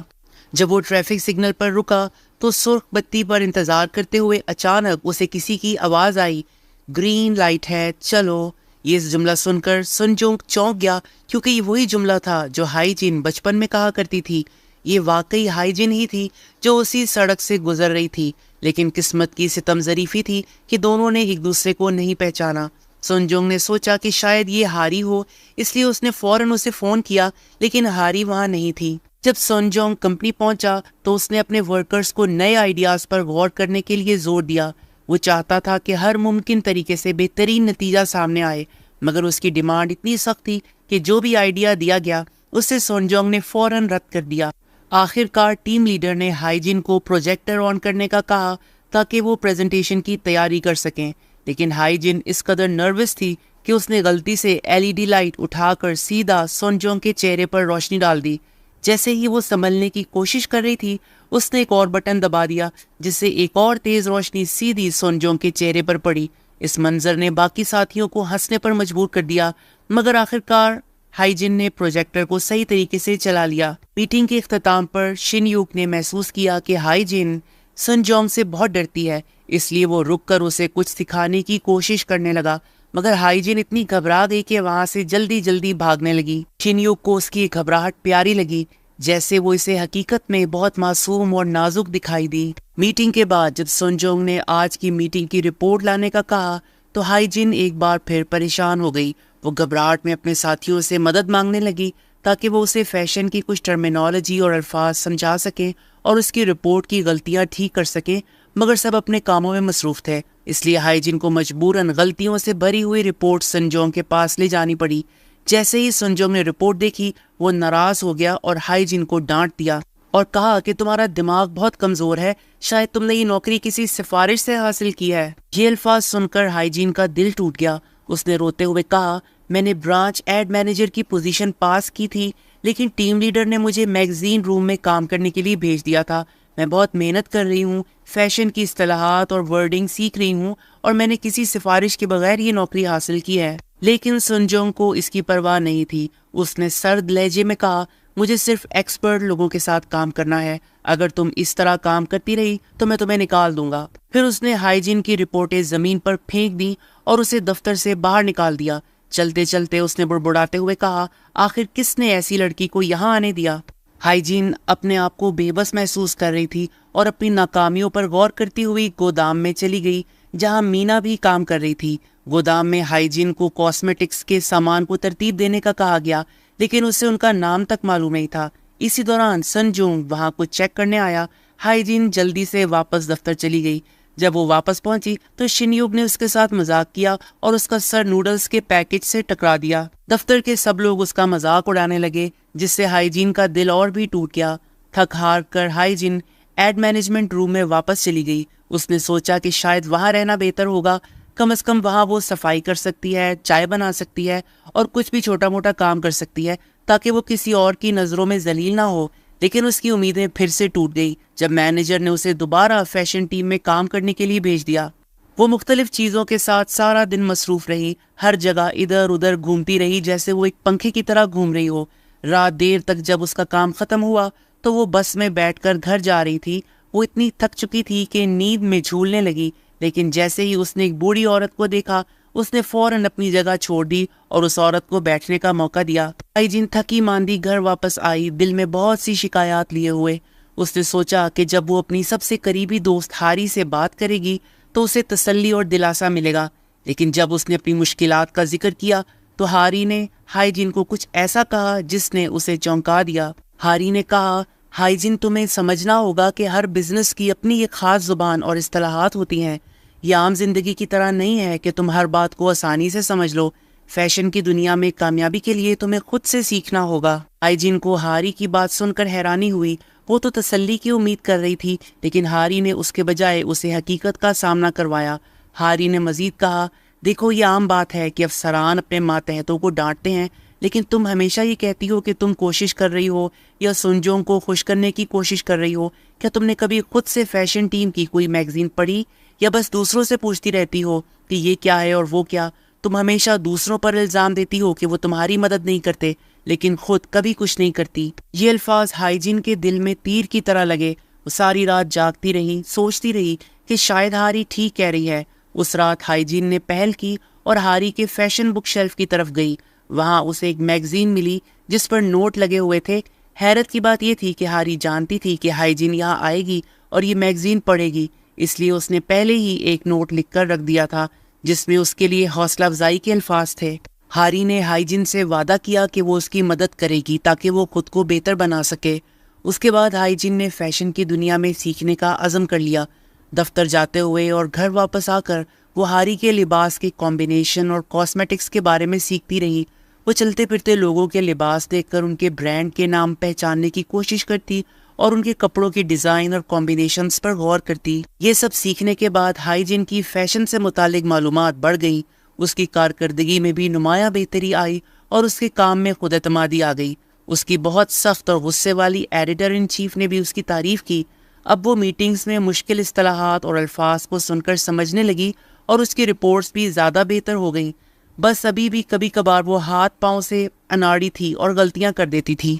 جب وہ ٹریفک سگنل پر رکا تو سرخ بتی پر انتظار کرتے ہوئے اچانک اسے کسی کی آواز آئی، گرین لائٹ ہے، چلو۔ یہ جملہ سن کر سونجونگ چونک گیا کیونکہ یہ وہی جملہ تھا جو ہائیجین بچپن میں کہا کرتی تھی۔ یہ واقعی ہائیجین ہی تھی جو اسی سڑک سے گزر رہی تھی، لیکن قسمت کی ستم ظریفی تھی کہ دونوں نے ایک دوسرے کو نہیں پہچانا۔ سونجونگ نے سوچا کہ شاید یہ ہاری ہو، اس لیے اس نے فوراً اسے فون کیا، لیکن ہاری وہاں نہیں تھی۔ جب سونجونگ کمپنی پہنچا تو اس نے اپنے ورکرز کو نئے آئیڈیاز پر غور کرنے کے لیے زور دیا۔ وہ چاہتا تھا کہ ہر ممکن طریقے سے بہترین نتیجہ سامنے آئے، مگر اس کی ڈیمانڈ اتنی سخت تھی کہ جو بھی آئیڈیا دیا گیا اسے سونجونگ نے فوراً رد کر دیا۔ آخر کار ٹیم لیڈر نے ہائیجین کو پروجیکٹر آن کرنے کا کہا تاکہ وہ پریزنٹیشن کی تیاری کر سکیں، لیکن ہائیجین اس قدر نروس تھی کہ اس نے غلطی سے LED لائٹ اٹھا کر سیدھا سونجونگ کے چہرے پر روشنی ڈال دی۔ جیسے ہی وہ سنبھلنے کی کوشش کر رہی تھی اس نے ایک اور بٹن دبا دیا جس سے ایک اور تیز روشنی سیدھی سونجونگ کے چہرے پر پڑی۔ اس منظر نے باقی ساتھیوں کو ہنسنے پر مجبور کر دیا، مگر آخرکار ہائیجین نے پروجیکٹر کو صحیح طریقے سے چلا لیا۔ میٹنگ کے اختتام پر شن یوک نے محسوس کیا کہ ہائیجین سونجونگ سے بہت ڈرتی ہے، اس لیے وہ رک کر اسے کچھ سکھانے کی کوشش کرنے لگا، مگر ہائیجین اتنی گھبرا گئی کہ وہاں سے جلدی بھاگنے لگی۔ شن یوک کو اس کی گھبراہٹ پیاری لگی، جیسے وہ اسے حقیقت میں بہت معصوم اور نازک دکھائی دی۔ میٹنگ کے بعد جب سن جونگ نے آج کی میٹنگ کی رپورٹ لانے کا کہا تو ہائی جن ایک بار پھر پریشان ہو گئی۔ وہ گھبراہٹ میں اپنے ساتھیوں سے مدد مانگنے لگی تاکہ وہ اسے فیشن کی کچھ ٹرمینالوجی اور الفاظ سمجھا سکیں اور اس کی رپورٹ کی غلطیاں ٹھیک کر سکیں، مگر سب اپنے کاموں میں مصروف تھے، اس لیے ہائی جن کو مجبوراً غلطیوں سے بھری ہوئی رپورٹ سن جونگ کے پاس لے جانی پڑی۔ جیسے ہی سن جونگ نے رپورٹ دیکھی وہ ناراض ہو گیا اور ہائی جن کو ڈانٹ دیا اور کہا کہ تمہارا دماغ بہت کمزور ہے، شاید تم نے یہ نوکری کسی سفارش سے حاصل کی ہے۔ یہ الفاظ سن کر ہائی جین کا دل ٹوٹ گیا۔ اس نے روتے ہوئے کہا، میں نے برانچ ایڈ مینیجر کی پوزیشن پاس کی تھی، لیکن ٹیم لیڈر نے مجھے میگزین روم میں کام کرنے کے لیے بھیج دیا تھا۔ میں بہت محنت کر رہی ہوں، فیشن کی اصطلاحات اور ورڈنگ سیکھ رہی ہوں، اور میں نے کسی سفارش کے بغیر یہ نوکری حاصل کی ہے۔ لیکن سن جونگ کو اس کی پرواہ نہیں تھی۔ اس نے سرد لہجے میں کہا، مجھے صرف ایکسپرٹ لوگوں کے ساتھ کام کرنا ہے، اگر تم اس طرح کام کرتی رہی تو میں تمہیں نکال دوں گا۔ پھر اس نے ہائی جین کی رپورٹیں زمین پر پھینک دی اور اسے دفتر سے باہر نکال دیا۔ چلتے چلتے اس نے بڑبڑاتے ہوئے کہا، آخر کس نے ایسی لڑکی کو یہاں آنے دیا؟ ہائی جین اپنے آپ کو بے بس محسوس کر رہی تھی اور اپنی ناکامیوں پر غور کرتی ہوئی گودام میں چلی گئی جہاں مینا بھی کام کر رہی تھی۔ گودام میں ہائی جین کو کاسمیٹکس کے سامان کو ترتیب دینے کا کہا گیا، لیکن اسے ان کا نام تک معلوم نہیں تھا۔ اسی دوران سن جونگ وہاں کچھ چیک کرنے آیا۔ ہائی جین جلدی سے واپس دفتر چلی گئی۔ جب وہ واپس پہنچی تو شن یوگ نے اس کے ساتھ مذاق کیا اور اس کا سر نوڈلز کے پیکٹ سے ٹکرا دیا۔ دفتر کے سب لوگ اس کا مذاق اڑانے لگے، جس سے ہائی جین کا دل اور بھی ٹوٹ گیا۔ تھک ہار کر ہائی جین ایڈ مینجمنٹ روم میں واپس چلی گئی۔ اس نے سوچا کہ شاید وہاں رہنا بہتر ہوگا، کم از کم وہاں وہ صفائی کر سکتی ہے، چائے بنا سکتی ہے اور کچھ بھی چھوٹا موٹا کام کر سکتی ہے تاکہ وہ کسی اور کی نظروں میں ذلیل نہ ہو۔ لیکن اس کی امیدیں پھر سے ٹوٹ گئی جب مینیجر نے اسے دوبارہ فیشن ٹیم میں کام کرنے کے لیے بھیج دیا۔ وہ مختلف چیزوں کے ساتھ سارا دن مصروف رہی، ہر جگہ ادھر ادھر گھومتی رہی جیسے وہ ایک پنکھے کی طرح گھوم رہی ہو۔ رات دیر تک جب اس کا کام ختم ہوا تو وہ بس میں بیٹھ کر گھر جا رہی تھی۔ وہ اتنی تھک چکی تھی کہ نیند میں جھولنے لگی، لیکن جیسے ہی اس نے ایک بوڑھی عورت کو دیکھا اس نے فوراً اپنی جگہ چھوڑ دی اور اس عورت کو بیٹھنے کا موقع دیا۔ ہائی جین تھکی ماندی گھر واپس آئی، دل میں بہت سی شکایات لیے ہوئے۔ اس نے سوچا کہ جب وہ اپنی سب سے قریبی دوست ہاری سے بات کرے گی تو اسے تسلی اور دلاسا ملے گا، لیکن جب اس نے اپنی مشکلات کا ذکر کیا تو ہاری نے ہائی جین کو کچھ ایسا کہا جس نے اسے چونکا دیا۔ ہاری نے کہا، ہائی جین تمہیں سمجھنا ہوگا کہ ہر بزنس کی اپنی ایک خاص زبان اور اصطلاحات ہوتی ہیں۔ یہ عام زندگی کی طرح نہیں ہے کہ تم ہر بات کو آسانی سے سمجھ لو۔ فیشن کی دنیا میں کامیابی کے لیے تمہیں خود سے سیکھنا ہوگا۔ ہائی جین کو ہاری کی بات سن کر حیرانی ہوئی۔ وہ تو تسلی کی امید کر رہی تھی، لیکن ہاری نے اس کے بجائے اسے حقیقت کا سامنا کروایا۔ ہاری نے مزید کہا، دیکھو یہ عام بات ہے کہ افسران اپنے ماتحتوں کو ڈانٹتے ہیں، لیکن تم ہمیشہ یہ کہتی ہو کہ تم کوشش کر رہی ہو یا سنجوں کو خوش کرنے کی کوشش کر رہی ہو۔ کیا تم نے کبھی خود سے فیشن ٹیم کی کوئی میگزین پڑھی یا بس دوسروں سے پوچھتی رہتی ہو کہ یہ کیا ہے اور وہ کیا؟ تم ہمیشہ دوسروں پر الزام دیتی ہو کہ وہ تمہاری مدد نہیں کرتے، لیکن خود کبھی کچھ نہیں کرتی۔ یہ الفاظ ہائی جین کے دل میں تیر کی طرح لگے۔ وہ ساری رات جاگتی رہی، سوچتی رہی کہ شاید ہاری ٹھیک کہہ رہی ہے۔ اس رات ہائی جین نے پہل کی اور ہاری کے فیشن بک شیلف کی طرف گئی۔ وہاں اسے ایک میگزین ملی جس پر نوٹ لگے ہوئے تھے۔ حیرت کی بات یہ تھی کہ ہاری جانتی تھی کہ ہائی جین یہاں آئے گی اور یہ میگزین پڑھے گی، اس لیے اس نے پہلے ہی ایک نوٹ لکھ کر رکھ دیا تھا جس میں اس کے لیے حوصلہ افزائی کے الفاظ تھے۔ ہاری نے ہائی جین سے وعدہ کیا کہ وہ اس کی مدد کرے گی تاکہ وہ خود کو بہتر بنا سکے۔ اس کے بعد ہائی جین نے فیشن کی دنیا میں سیکھنے کا عزم کر لیا۔ دفتر جاتے ہوئے اور گھر واپس آ کر وہ ہاری کے لباس کے کمبینیشن اور کاسمیٹکس کے بارے میں سیکھتی رہی۔ وہ چلتے پھرتے لوگوں کے لباس دیکھ کر ان کے برانڈ کے نام پہچاننے کی کوشش کرتی اور ان کے کپڑوں کی ڈیزائن اور کمبینیشنز پر غور کرتی۔ یہ سب سیکھنے کے بعد ہائی جین کی فیشن سے متعلق معلومات بڑھ گئیں۔ اس کی کارکردگی میں بھی نمایاں بہتری آئی اور اس کے کام میں خود اعتمادی آ گئی۔ اس کی بہت سخت اور غصے والی ایڈیٹر ان چیف نے بھی اس کی تعریف کی۔ اب وہ میٹنگز میں مشکل اصطلاحات اور الفاظ کو سن کر سمجھنے لگی اور اس کی رپورٹس بھی زیادہ بہتر ہو گئیں۔ بس ابھی بھی کبھی کبھار وہ ہاتھ پاؤں سے اناڑی تھی اور غلطیاں کر دیتی تھی۔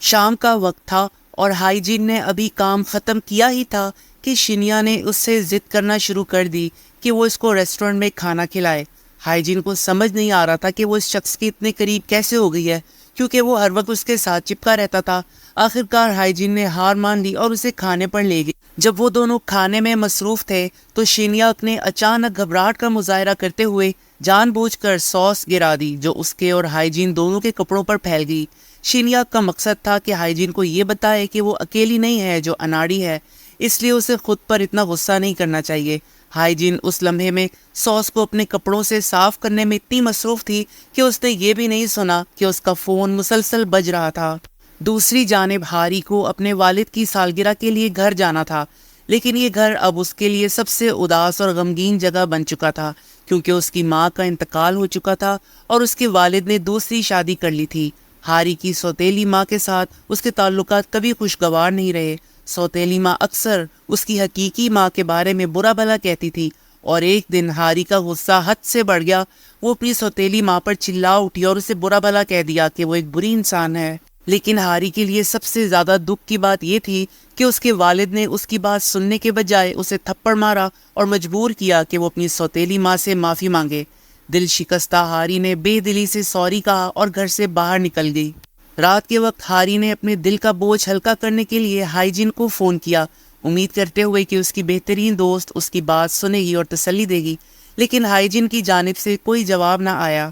شام کا وقت تھا اور ہائیجین نے ابھی کام ختم کیا ہی تھا کہ شنیا نے اس سے ضد کرنا شروع کر دی کہ وہ اس کو ریسٹورنٹ میں کھانا کھلائے۔ ہائیجین کو سمجھ نہیں آ رہا تھا کہ وہ اس شخص کے اتنے قریب کیسے ہو گئی ہے، کیونکہ وہ ہر وقت اس کے ساتھ چپکا رہتا تھا۔ آخرکار ہائیجین نے ہار مان لی اور اسے کھانے پر لے گئی۔ جب وہ دونوں کھانے میں مصروف تھے تو شینیا نے اچانک گھبراہٹ کا مظاہرہ کرتے ہوئے جان بوجھ کر سوس گرا دی، جو اس کے اور ہائیجین دونوں کے کپڑوں پر پھیل گئی۔ شینیا کا مقصد تھا کہ ہائیجین کو یہ بتائے کہ وہ اکیلی نہیں ہے جو اناڑی ہے، اس لیے اسے خود پر اتنا غصہ نہیں کرنا چاہیے۔ ہائیجین اس لمحے میں سوس کو اپنے کپڑوں سے صاف کرنے میں اتنی مصروف تھی کہ اس نے یہ بھی نہیں سنا کہ اس کا فون مسلسل بج رہا تھا۔ دوسری جانب ہاری کو اپنے والد کی سالگرہ کے لیے گھر جانا تھا، لیکن یہ گھر اب اس کے لیے سب سے اداس اور غمگین جگہ بن چکا تھا، کیونکہ اس کی ماں کا انتقال ہو چکا تھا اور اس کے والد نے دوسری شادی کر لی تھی۔ ہاری کی سوتیلی ماں کے ساتھ اس کے تعلقات کبھی خوشگوار نہیں رہے۔ سوتیلی ماں اکثر اس کی حقیقی ماں کے بارے میں برا بھلا کہتی تھی، اور ایک دن ہاری کا غصہ حد سے بڑھ گیا۔ وہ اپنی سوتیلی ماں پر چلا اٹھی اور اسے برا بھلا کہہ دیا کہ وہ ایک بری انسان ہے۔ لیکن ہاری کے لیے سب سے زیادہ دکھ کی بات یہ تھی کہ اس کے والد نے اس کی بات سننے کے بجائے اسے تھپڑ مارا اور مجبور کیا کہ وہ اپنی سوتیلی ماں سے معافی مانگے۔ دل شکستہ ہاری نے بے دلی سے سوری کہا اور گھر سے باہر نکل گئی۔ رات کے وقت ہاری نے اپنے دل کا بوجھ ہلکا کرنے کے لیے ہائیجین کو فون کیا، امید کرتے ہوئے کہ اس کی بہترین دوست اس کی بات سنے گی اور تسلی دے گی، لیکن ہائیجین کی جانب سے کوئی جواب نہ آیا۔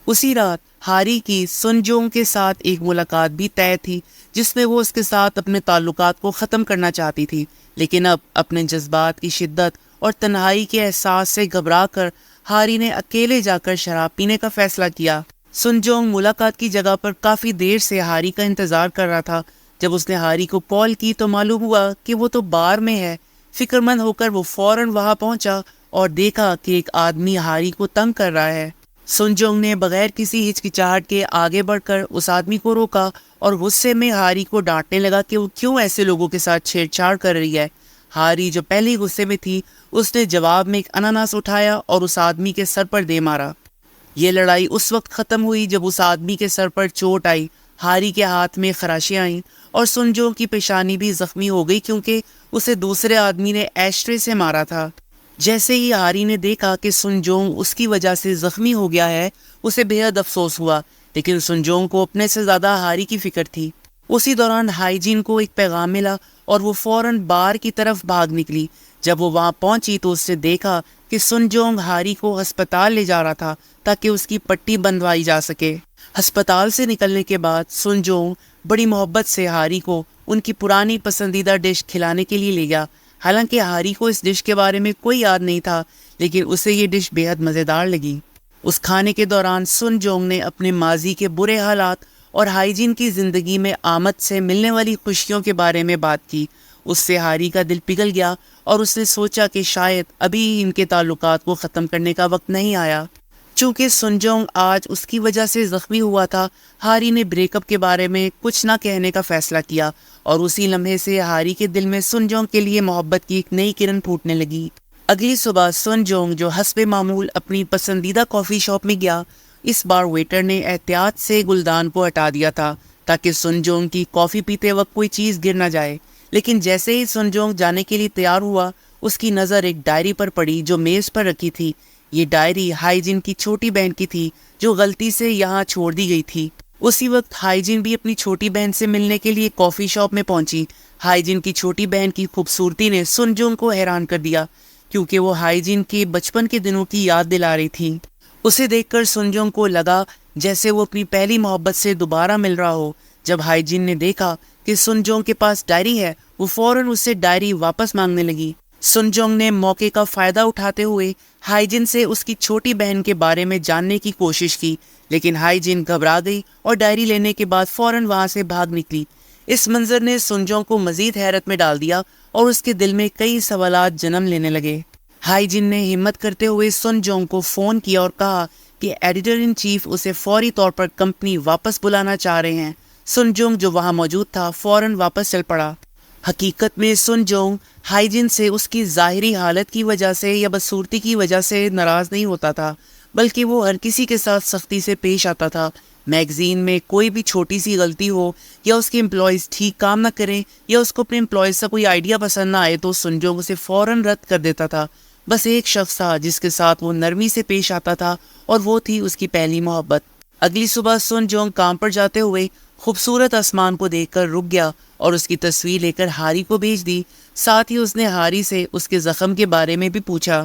اسی رات ہاری کی سن جونگ کے ساتھ ایک ملاقات بھی طے تھی، جس میں وہ اس کے ساتھ اپنے تعلقات کو ختم کرنا چاہتی تھی، لیکن اب اپنے جذبات کی شدت اور تنہائی کے احساس سے گھبرا کر ہاری نے اکیلے جا کر شراب پینے کا فیصلہ کیا۔ سن جونگ ملاقات کی جگہ پر کافی دیر سے ہاری کا انتظار کر رہا تھا۔ جب اس نے ہاری کو کال کی تو معلوم ہوا کہ وہ تو بار میں ہے۔ فکر مند ہو کر وہ فوراً وہاں پہنچا اور دیکھا کہ ایک آدمی ہاری کو تنگ کر رہا ہے۔ سن جونگ نے بغیر کسی ہچکچاہٹ کے آگے بڑھ کر اس آدمی کو روکا اور غصے میں ہاری کو ڈانٹنے لگا کہ وہ کیوں ایسے لوگوں کے ساتھ چھیڑ چھاڑ کر رہی ہے۔ ہاری جو پہلے غصے میں تھی، اس نے جواب میں ایک اناناس اٹھایا اور اس آدمی کے سر پر دے مارا۔ یہ لڑائی اس وقت ختم ہوئی جب اس آدمی کے سر پر چوٹ آئی، ہاری کے ہاتھ میں خراشیاں آئیں اور سن جونگ کی پیشانی بھی زخمی ہو گئی، کیونکہ اسے دوسرے آدمی نے ایشٹرے سے مارا تھا۔ جیسے ہی ہاری نے دیکھا کہ سن جونگ اس کی وجہ سے زخمی ہو گیا ہے، اسے بے حد افسوس ہوا، لیکن سن جونگ کو اپنے سے زیادہ ہاری کی فکر تھی۔ اسی دوران ہائیجین کو ایک پیغام ملا اور وہ فوراً بار کی طرف بھاگ نکلی۔ جب وہ وہاں پہنچی تو اس نے دیکھا کہ سن جونگ ہاری کو ہسپتال لے جا رہا تھا تاکہ اس کی پٹی بندھوائی جا سکے۔ ہسپتال سے نکلنے کے بعد سن جونگ بڑی محبت سے ہاری کو ان کی پرانی پسندیدہ ڈش کھلانے کے لیے لے گیا۔ حالانکہ ہاری کو اس ڈش کے بارے میں کوئی یاد نہیں تھا، لیکن اسے یہ ڈش بے حد مزیدار لگی۔ اس کھانے کے دوران سن جونگ نے اپنے ماضی کے برے حالات اور ہائیجین کی زندگی میں آمد سے ملنے والی خوشیوں کے بارے میں بات کی۔ اس سے ہاری کا دل پگھل گیا اور اس نے سوچا کہ شاید ابھی ان کے تعلقات کو ختم کرنے کا وقت نہیں آیا۔ چونکہ سن جونگ آج اس کی وجہ سے زخمی ہوا تھا، ہاری نے بریک اپ کے بارے میں کچھ نہ کہنے کا فیصلہ کیا، اور اسی لمحے سے ہاری کے دل میں سن جونگ کے لیے محبت کی ایک نئی کرن پھوٹنے لگی۔ اگلی صبح سن جونگ جو حسب معمول اپنی پسندیدہ کافی شاپ میں گیا، اس بار ویٹر نے احتیاط سے گلدان کو ہٹا دیا تھا تاکہ سن جونگ کی کافی پیتے وقت کوئی چیز گر نہ جائے۔ لیکن جیسے ہی سن جونگ جانے کے لیے تیار ہوا، اس کی نظر ایک ڈائری پر پڑی جو میز پر رکھی تھی۔ یہ ڈائری ہائیجین کی چھوٹی بہن کی تھی جو غلطی سے یہاں چھوڑ دی گئی تھی۔ اسی وقت ہائیجین بھی اپنی چھوٹی بہن سے ملنے کے لیے کافی شاپ میں پہنچی۔ ہائیجین کی چھوٹی بہن کی خوبصورتی نے سن جونگ کو حیران کر دیا، کیونکہ وہ ہائیجین کے بچپن کے دنوں کی یاد دلا رہی تھی۔ اسے دیکھ کر سن جونگ کو لگا جیسے وہ اپنی پہلی محبت سے دوبارہ مل رہا ہو۔ جب ہائیجین نے دیکھا کہ سن جونگ کے پاس ڈائری ہے، وہ فوراً اس سے ڈائری واپس مانگنے لگی۔ سن جونگ نے موقع کا فائدہ اٹھاتے ہوئے ہائیجین سے اس کی چھوٹی بہن کے بارے میں جاننے کی کوشش کی، لیکن ہائیجین گھبرا گئی اور ڈائری لینے کے بعد فوراً وہاں سے بھاگ نکلی۔ اس منظر نے سن جونگ کو مزید حیرت میں ڈال دیا اور اس کے دل میں کئی سوالات جنم لینے لگے۔ ہائیجین نے ہمت کرتے ہوئے سن جونگ کو فون کیا اور کہا کہ ایڈیٹر ان چیف اسے فوری طور پر کمپنی واپس بلانا چاہ رہے ہیں۔ سن جونگ جو وہاں موجود تھا فوراً واپس چل پڑا۔ حقیقت میں سن جونگ ہائیجین سے اس کی ظاہری حالت کی وجہ سے یا بدصورتی کی وجہ سے ناراض نہیں ہوتا تھا، بلکہ وہ ہر کسی کے ساتھ سختی سے پیش آتا تھا، میگزین میں کوئی بھی چھوٹی سی غلطی ہو یا اس کے امپلائیز ٹھیک کام نہ کریں یا اس کو اپنے امپلائیز سے کوئی آئیڈیا پسند نہ آئے تو سن جونگ اسے فوراً رد کر دیتا تھا۔ بس ایک شخص تھا جس کے ساتھ وہ نرمی سے پیش آتا تھا اور وہ تھی اس کی پہلی محبت۔ اگلی صبح سن جونگ کام پر جاتے ہوئے خوبصورت آسمان کو دیکھ کر رک گیا اور اس کی تصویر لے کر ہاری کو بھیج دی۔ ساتھ ہی اس نے ہاری سے اس کے زخم کے بارے میں بھی پوچھا۔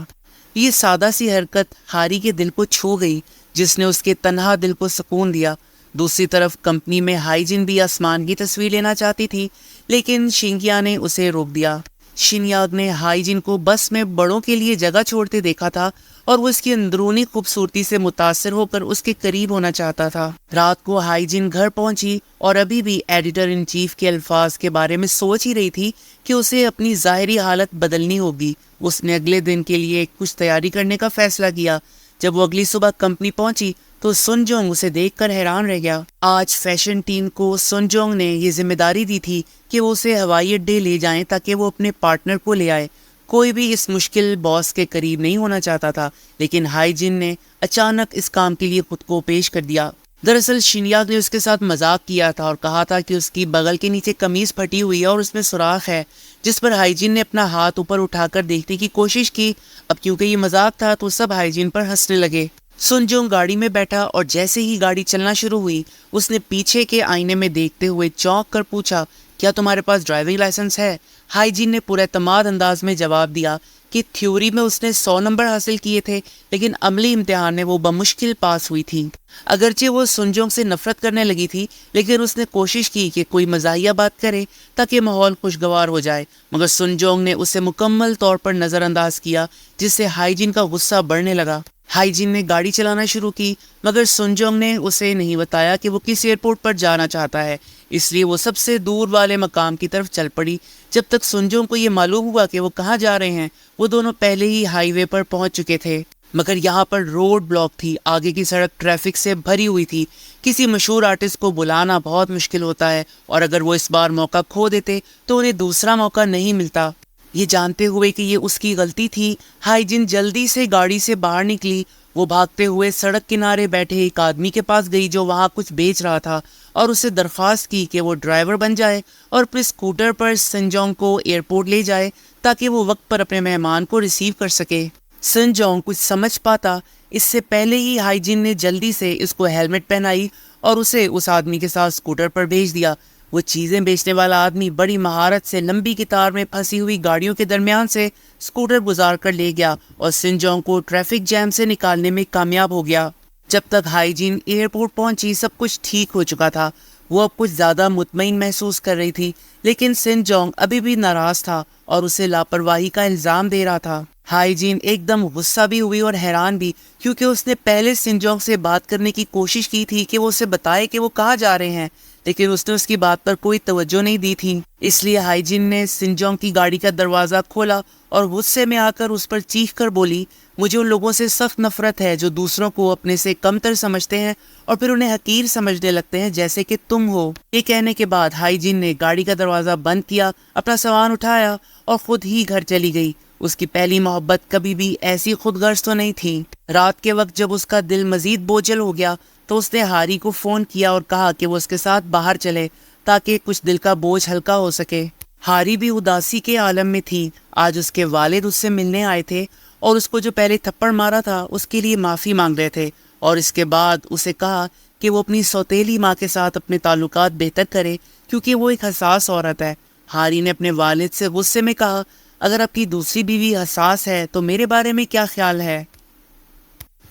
یہ سادہ سی حرکت ہاری کے دل کو چھو گئی، جس نے اس کے تنہا دل کو سکون دیا۔ دوسری طرف کمپنی میں ہائی جن بھی آسمان کی تصویر لینا چاہتی تھی، لیکن شینگیا نے اسے روک دیا۔ شینیاگ نے ہائی جن کو بس میں بڑوں کے لیے جگہ چھوڑتے دیکھا تھا اور وہ اس کی اندرونی خوبصورتی سے متاثر ہو کر اس کے قریب ہونا چاہتا تھا۔ رات کو ہائی جن گھر پہنچی اور ابھی بھی ایڈیٹر ان چیف کے الفاظ کے بارے میں سوچ ہی رہی تھی کہ اسے اپنی ظاہری حالت بدلنی ہوگی۔ اس نے اگلے دن کے لیے کچھ تیاری کرنے کا فیصلہ کیا۔ جب وہ اگلی صبح کمپنی پہنچی تو سن جونگ اسے دیکھ کر حیران رہ گیا۔ آج فیشن ٹیم کو سن جونگ نے یہ ذمہ داری دی تھی کہ وہ اسے ہوائی اڈے لے جائیں تاکہ وہ اپنے پارٹنر کو لے آئے۔ کوئی بھی اس مشکل باس کے قریب نہیں ہونا چاہتا تھا، لیکن ہائی جن نے اچانک اس کام کے لیے خود کو پیش کر دیا۔ دراصل شینیاگ نے اس کے ساتھ مذاق کیا تھا اور کہا تھا کہ اس کی بغل کے نیچے قمیض پھٹی ہوئی ہے اور اس میں سوراخ ہے، جس پر ہائی جن نے اپنا ہاتھ اوپر اٹھا کر دیکھنے کی کوشش کی۔ اب کیونکہ یہ مذاق تھا تو سب ہائی جن پر ہنسنے لگے۔ سن جونگ گاڑی میں بیٹھا اور جیسے ہی گاڑی چلنا شروع ہوئی اس نے پیچھے کے آئینے میں دیکھتے ہوئے چونک کر پوچھا، کیا تمہارے پاس ڈرائیونگ لائسنس ہے؟ ہائی جن نے پورے اعتماد انداز میں جواب دیا کہ تھیوری میں اس نے 100 نمبر حاصل کیے تھے، لیکن عملی امتحان میں وہ بمشکل پاس ہوئی تھی۔ اگرچہ وہ سن جونگ سے نفرت کرنے لگی تھی، لیکن اس نے کوشش کی کہ کوئی مزاحیہ بات کرے تاکہ ماحول خوشگوار ہو جائے، مگر سن جونگ نے اسے مکمل طور پر نظر انداز کیا، جس سے ہائی جن کا غصہ بڑھنے لگا۔ ہائی جن نے گاڑی چلانا شروع کی، مگر سن جونگ نے اسے نہیں بتایا کہ وہ کس ایئرپورٹ پر جانا چاہتا ہے، اس لیے وہ سب سے دور والے مقام کی طرف چل پڑی۔ جب تک سن جونگ کو یہ معلوم ہوا کہ وہ کہاں جا رہے ہیں، وہ دونوں پہلے ہی ہائی وے پر پہنچ چکے تھے، مگر یہاں پر روڈ بلاک تھی، آگے کی سڑک ٹریفک سے بھری ہوئی تھی۔ کسی مشہور آرٹسٹ کو بلانا بہت مشکل ہوتا ہے، اور اگر وہ اس بار موقع کھو دیتے تو انہیں دوسرا موقع نہیں ملتا۔ یہ جانتے ہوئے کہ یہ اس کی غلطی تھی، ہائی جن جلدی سے گاڑی سے باہر نکلی۔ وہ بھاگتے ہوئے سڑک کنارے بیٹھے ایک آدمی کے پاس گئی جو وہاں کچھ بیچ رہا تھا، اور اسے درخواست کی کہ وہ ڈرائیور بن جائے اور اپنے اسکوٹر پر سن جونگ کو ایئرپورٹ لے جائے تاکہ وہ وقت پر اپنے مہمان کو ریسیو کر سکے۔ سن جونگ کچھ سمجھ پاتا اس سے پہلے ہی ہائی جن نے جلدی سے اس کو ہیلمٹ پہنائی اور اسے اس آدمی کے ساتھ اسکوٹر پر بھیج دیا۔ وہ چیزیں بیچنے والا آدمی بڑی مہارت سے لمبی قطار میں پھنسی ہوئی گاڑیوں کے درمیان سے اسکوٹر گزار کر لے گیا اور سن جونگ کو ٹریفک جیم سے نکالنے میں کامیاب ہو گیا۔ جب تک ہائی جن ایئرپورٹ پہنچی سب کچھ ٹھیک ہو چکا تھا۔ وہ اب کچھ زیادہ مطمئن محسوس کر رہی تھی، لیکن سن جونگ ابھی بھی ناراض تھا اور اسے لاپرواہی کا الزام دے رہا تھا۔ ہائی جن ایک دم غصہ بھی ہوئی اور حیران بھی، کیونکہ اس نے پہلے سن جونگ سے بات کرنے کی کوشش کی تھی کہ وہ اسے بتائے کہ وہ کہاں جا رہے ہیں، لیکن اس نے اس کی بات پر کوئی توجہ نہیں دی تھی۔ اس لیے ہائی جن نے سن جونگ کی گاڑی کا دروازہ کھولا اور غصے میں آ کر اس پر چیخ کر بولی، مجھے ان لوگوں سے سخت نفرت ہے جو دوسروں کو اپنے سے کم تر سمجھتے ہیں اور پھر انہیں حقیر سمجھنے لگتے ہیں جیسے کہ تم ہو۔ یہ کہنے کے بعد ہائی جن نے گاڑی کا دروازہ بند کیا، اپنا سامان اٹھایا اور خود ہی گھر چلی گئی۔ اس کی پہلی محبت کبھی بھی ایسی خود غرض تو نہیں تھی۔ رات کے وقت جب اس کا دل مزید بوجھل ہو گیا تو اس نے ہاری کو فون کیا اور کہا کہ وہ اس کے ساتھ باہر چلے تاکہ کچھ دل کا بوجھ ہلکا ہو سکے۔ ہاری بھی اداسی کے عالم میں تھی۔ آج اس کے والد اس سے ملنے آئے تھے اور اس کو جو پہلے تھپڑ مارا تھا اس کے لیے معافی مانگ رہے تھے، اور اس کے بعد اسے کہا کہ وہ اپنی سوتیلی ماں کے ساتھ اپنے تعلقات بہتر کرے کیونکہ وہ ایک حساس عورت ہے۔ ہاری نے اپنے والد سے غصے میں کہا، اگر آپ کی دوسری بیوی حساس ہے تو میرے بارے میں کیا خیال ہے؟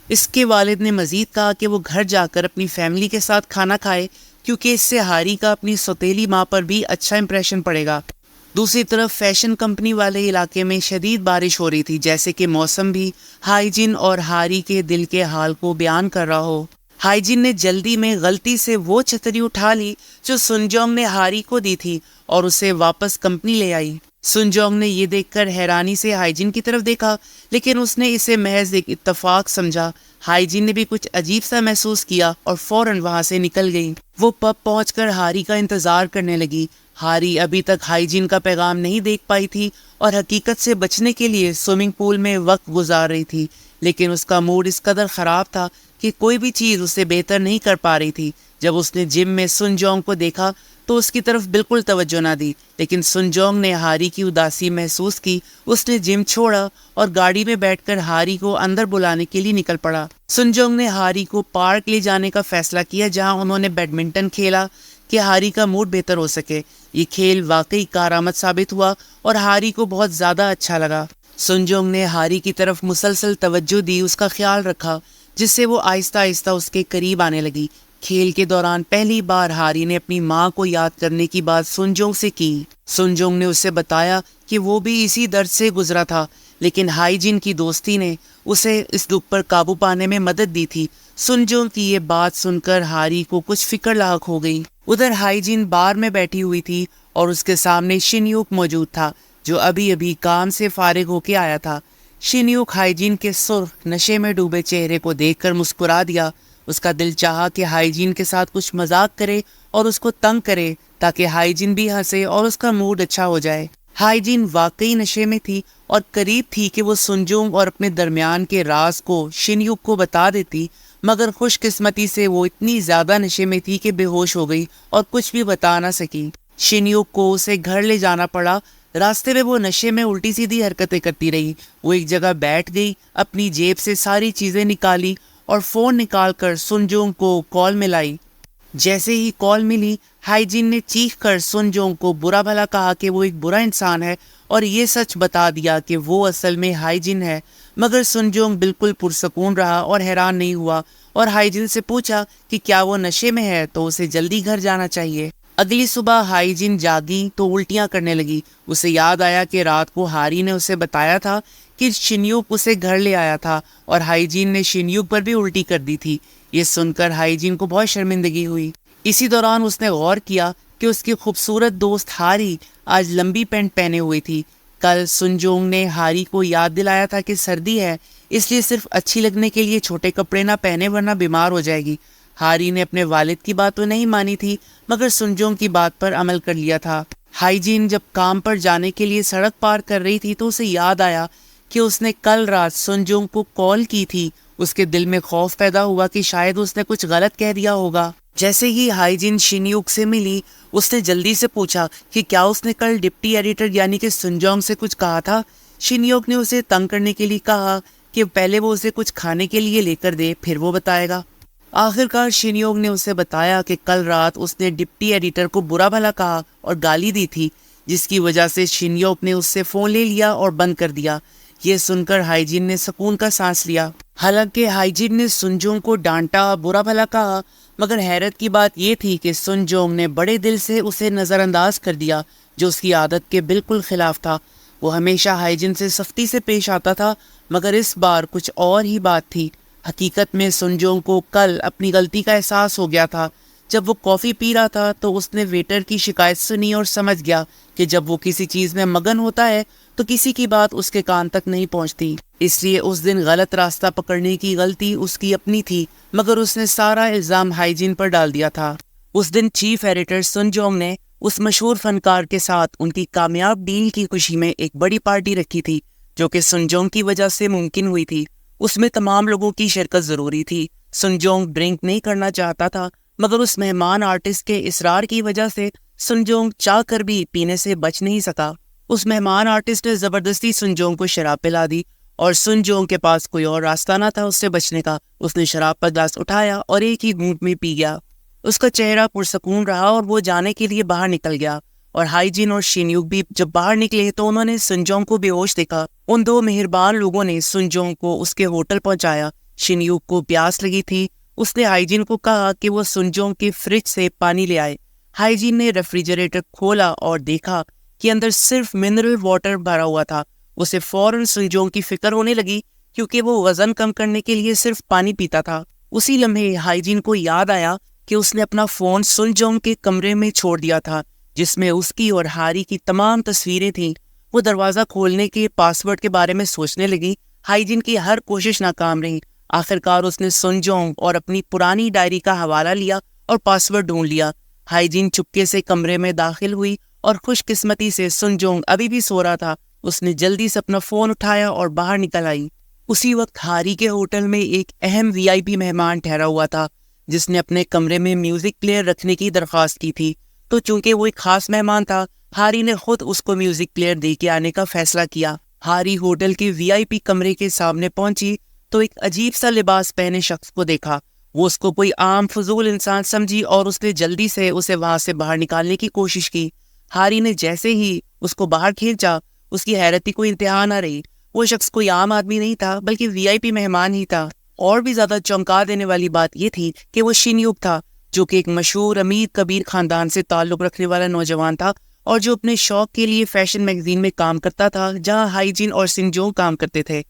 اس کے والد نے مزید کہا کہ وہ گھر جا کر اپنی فیملی کے ساتھ کھانا کھائے کیونکہ اس سے ہاری کا اپنی سوتیلی ماں پر بھی اچھا امپریشن پڑے گا۔ دوسری طرف فیشن کمپنی والے علاقے میں شدید بارش ہو رہی تھی، جیسے کہ موسم بھی ہائی جن اور ہاری کے دل کے حال کو بیان کر رہا ہو۔ ہائی جن نے جلدی میں غلطی سے وہ چھتری اٹھا لی جو سن جونگ نے ہاری کو دی تھی اور اسے واپس کمپنی لے آئی۔ سن جونگ نے یہ دیکھ کر حیرانی سے ہائی جن کی طرف دیکھا، لیکن اس نے اسے محض ایک اتفاق سمجھا۔ ہائی جن نے بھی کچھ عجیب سا محسوس کیا اور فوراً وہاں سے نکل گئی۔ وہ پب پہنچ کر ہاری کا انتظار کرنے لگی۔ ہاری ابھی تک ہائی جن کا پیغام نہیں دیکھ پائی تھی اور حقیقت سے بچنے کے لیے سوئمنگ پول میں وقت گزار رہی تھی، لیکن اس کا موڈ اس قدر خراب تھا کہ کوئی بھی چیز اسے بہتر نہیں کر پا رہی تھی۔ جب اس نے جم میں سن جونگ کو دیکھا تو اس کی طرف بالکل توجہ نہ دی، لیکن سن جونگ نے ہاری کی اداسی محسوس کی۔ اس نے جم چھوڑا اور گاڑی میں بیٹھ کر ہاری کو اندر بلانے کے لیے نکل پڑا۔ سن جونگ نے ہاری کو پارک لے جانے کا فیصلہ کیا جہاں انہوں نے بیڈمنٹن کھیلا کہ ہاری کا موڈ بہتر ہو سکے۔ یہ کھیل واقعی کارآمد ثابت ہوا اور ہاری کو بہت زیادہ اچھا لگا۔ سن جونگ نے ہاری کی طرف مسلسل توجہ دی، اس کا خیال رکھا، جس سے وہ آہستہ آہستہ اس کے قریب آنے لگی۔ کھیل کے دوران پہلی بار ہاری نے اپنی ماں کو یاد کرنے کی بات سن جونگ سے کی۔ سن جونگ نے اسے بتایا کہ وہ بھی اسی درد سے گزرا تھا، لیکن ہائی جن کی دوستی نے اسے اس دکھ پر قابو پانے میں مدد دی تھی۔ سن جونگ کی یہ بات سن کر ہاری کو کچھ فکر لاحق ہو گئی۔ ادھر ہائی جن بار میں بیٹھی ہوئی تھی اور اس کے سامنے شن یوک موجود تھا جو ابھی ابھی کام سے فارغ ہو کے آیا تھا۔ شن یوک ہائی جن کے سرخ نشے میں ڈوبے چہرے کو دیکھ کر مسکرا دیا۔ اس کا دل چاہا کہ ہائی جن کے ساتھ کچھ مذاق کرے اور اس کو تنگ کرے تاکہ ہائی جن بھی ہنسے اور اس کا موڈ اچھا ہو جائے۔ ہائی جن واقعی نشے میں تھی اور قریب تھی کہ وہ سن جونگ اور اپنے درمیان کے راز کو شن یوک کو بتا دیتی، مگر خوش قسمتی سے وہ اتنی زیادہ نشے میں تھی کہ بے ہوش ہو گئی اور کچھ بھی بتا نہ سکی۔ شن یوک کو اسے گھر لے جانا پڑا۔ راستے میں وہ نشے میں الٹی سیدھی حرکتیں کرتی رہی۔ وہ ایک جگہ بیٹھ گئی، اپنی جیب سے ساری چیزیں نکالی اور فون نکال کر سن جونگ کو کال ملائی۔ جیسے ہی کال ملی، ہائی جن نے چیخ کر سن جونگ کو برا بھلا کہا کہ وہ ایک برا انسان ہے اور یہ سچ بتا دیا کہ وہ اصل میں ہائی جن ہے، مگر سن جونگ بالکل پرسکون رہا اور حیران نہیں ہوا اور ہائی جن سے پوچھا کہ کیا وہ نشے میں ہے تو اسے جلدی گھر جانا چاہیے۔ اگلی صبح ہائی جن جاگی تو الٹیاں کرنے لگی۔ اسے یاد آیا کہ رات کو ہاری نے اسے بتایا تھا کہ شن یوک اسے گھر لے آیا تھا اور ہائی جن نے شن یوک پر بھی الٹی کر دی تھی۔ یہ سن کر ہائی جن کو بہت شرمندگی ہوئی۔ اسی دوران اس نے غور کیا کہ اس کی خوبصورت دوست ہاری آج لمبی پینٹ پہنے ہوئی تھی۔ کل سن جونگ نے ہاری کو یاد دلایا تھا کہ سردی ہے، اس لیے صرف اچھی لگنے کے لیے چھوٹے کپڑے نہ پہنے ورنہ بیمار ہو جائے گی۔ ہاری نے اپنے والد کی بات تو نہیں مانی تھی مگر سن جونگ کی بات پر عمل کر لیا تھا۔ ہائی جن جب کام پر جانے کے لیے سڑک پار کر رہی تھی تو اسے یاد آیا کہ اس نے کل رات سن جونگ کو کال کی تھی۔ اس کے دل میں خوف پیدا ہوا کہ شاید اس نے کچھ غلط کہہ دیا ہوگا۔ جیسے ہی ہائی جن شن یوک سے ملی، اس نے جلدی سے پوچھا کہ کیا اس نے کل ڈپٹی ایڈیٹر یعنی کہ سن جونگ سے کچھ کہا تھا۔ شن یوک نے اسے تنگ کرنے کے لیے کہا کہ پہلے وہ اسے کچھ کھانے کے لیے لے کر دے، پھر وہ بتائے گا۔ آخرکار شن یوک نے اسے بتایا کہ کل رات اس نے ڈپٹی ایڈیٹر کو برا بھلا کہا اور گالی دی تھی، جس کی وجہ سے شن یوک نے اس سے فون لے لیا اور بند کر دیا۔ یہ سن کر ہائی جن نے سکون کا سانس لیا۔ حالانکہ ہائی جن نے سن جونگ کو ڈانٹا، برا بھلا کہا، مگر حیرت کی بات یہ تھی کہ سن جونگ نے بڑے دل سے اسے نظر انداز کر دیا، جو اس کی عادت کے بالکل خلاف تھا۔ وہ ہمیشہ ہائی جن سے سختی سے پیش آتا تھا، مگر اس بار کچھ اور ہی بات تھی۔ حقیقت میں سن جونگ کو کل اپنی غلطی کا احساس ہو گیا تھا۔ جب وہ کافی پی رہا تھا تو اس نے ویٹر کی شکایت سنی اور سمجھ گیا کہ جب وہ کسی چیز میں مگن ہوتا ہے تو کسی کی بات اس کے کان تک نہیں پہنچتی۔ اس لیے اس دن غلط راستہ پکڑنے کی غلطی اس کی اپنی تھی، مگر اس نے سارا الزام ہائی جن پر ڈال دیا تھا۔ اس دن چیف ایڈیٹر سن جونگ نے اس مشہور فنکار کے ساتھ ان کی کامیاب ڈیل کی خوشی میں ایک بڑی پارٹی رکھی تھی جو کہ سن جونگ کی وجہ سے ممکن ہوئی تھی۔ اس میں تمام لوگوں کی شرکت ضروری تھی۔ سن جونگ ڈرنک نہیں کرنا چاہتا تھا، مگر اس مہمان آرٹسٹ کے اصرار کی وجہ سے سن جونگ چاہ کر بھی پینے سے بچ نہیں سکا۔ اس مہمان آرٹسٹ نے زبردستی سن جونگ کو شراب پلا دی اور سن جونگ کے پاس کوئی اور راستہ نہ تھا اس سے بچنے کا۔ اس نے شراب کا گلاس اٹھایا اور ایک ہی گھونٹ میں پی گیا۔ اس کا چہرہ پرسکون رہا اور وہ جانے کے لیے باہر نکل گیا، اور ہائی جن اور شن یوک بھی جب باہر نکلے تو انہوں نے سن جونگ کو بے ہوش دیکھا۔ ان دو مہربان لوگوں نے سن جونگ کو اس کے ہوٹل پہنچایا۔ شن یوک کو پیاس لگی تھی۔ اس نے ہائی جن کو کہا کہ وہ سن جونگ کے فریج سے پانی لے آئے۔ ہائی جن نے ریفریجریٹر کھولا اور دیکھا کہ اندر صرف منرل واٹر بھرا ہوا تھا۔ اسے فوراً سن جونگ کی فکر ہونے لگی کیونکہ وہ وزن کم کرنے کے لیے صرف پانی پیتا تھا۔ اسی لمحے ہائی جن کو یاد آیا کہ اس نے اپنا فون سن جونگ کے کمرے میں چھوڑ دیا تھا جس میں اس کی اور ہاری کی تمام تصویریں تھیں۔ وہ دروازہ کھولنے کے پاس ورڈ کے بارے میں سوچنے لگی۔ ہائی جن کی ہر کوشش ناکام رہی۔ آخرکار اس نے سن جونگ اور اپنی پرانی ڈائری کا حوالہ لیا اور پاس ورڈ ڈھونڈ لیا۔ ہائی جن چپکے سے کمرے میں داخل ہوئی اور خوش قسمتی سے سن جونگ ابھی بھی سو رہا تھا۔ اس نے جلدی سے اپنا فون اٹھایا اور باہر نکل آئی۔ اسی وقت ہاری کے ہوٹل میں ایک اہم VIP مہمان ٹھہرا ہوا تھا جس نے اپنے کمرے میں میوزک پلیئر رکھنے کی درخواست کی تھی۔ تو چونکہ وہ ایک خاص مہمان تھا، ہاری نے خود اس کو میوزک پلیئر دے کے آنے کا فیصلہ کیا۔ ہاری ہوٹل کے VIP کمرے کے سامنے پہنچی تو ایک عجیب سا لباس پہنے شخص کو دیکھا۔ وہ اس کو کوئی عام فضول انسان سمجھی اور اس نے جلدی سے اسے وہاں سے باہر نکالنے کی کوشش کی۔ ہاری نے جیسے ہی اس کو باہر کھینچا، اس کی حیرت کی کوئی انتہا نہ رہی۔ وہ شخص کوئی عام آدمی نہیں تھا بلکہ VIP مہمان ہی تھا۔ اور بھی زیادہ چونکا دینے والی بات یہ تھی کہ وہ شینیوک تھا، جو کہ ایک مشہور امیر کبیر خاندان سے تعلق رکھنے والا نوجوان تھا اور جو اپنے شوق کے لیے فیشن میگزین میں کام کرتا تھا جہاں ہائیجین اور سنجونگ کام کرتے تھے۔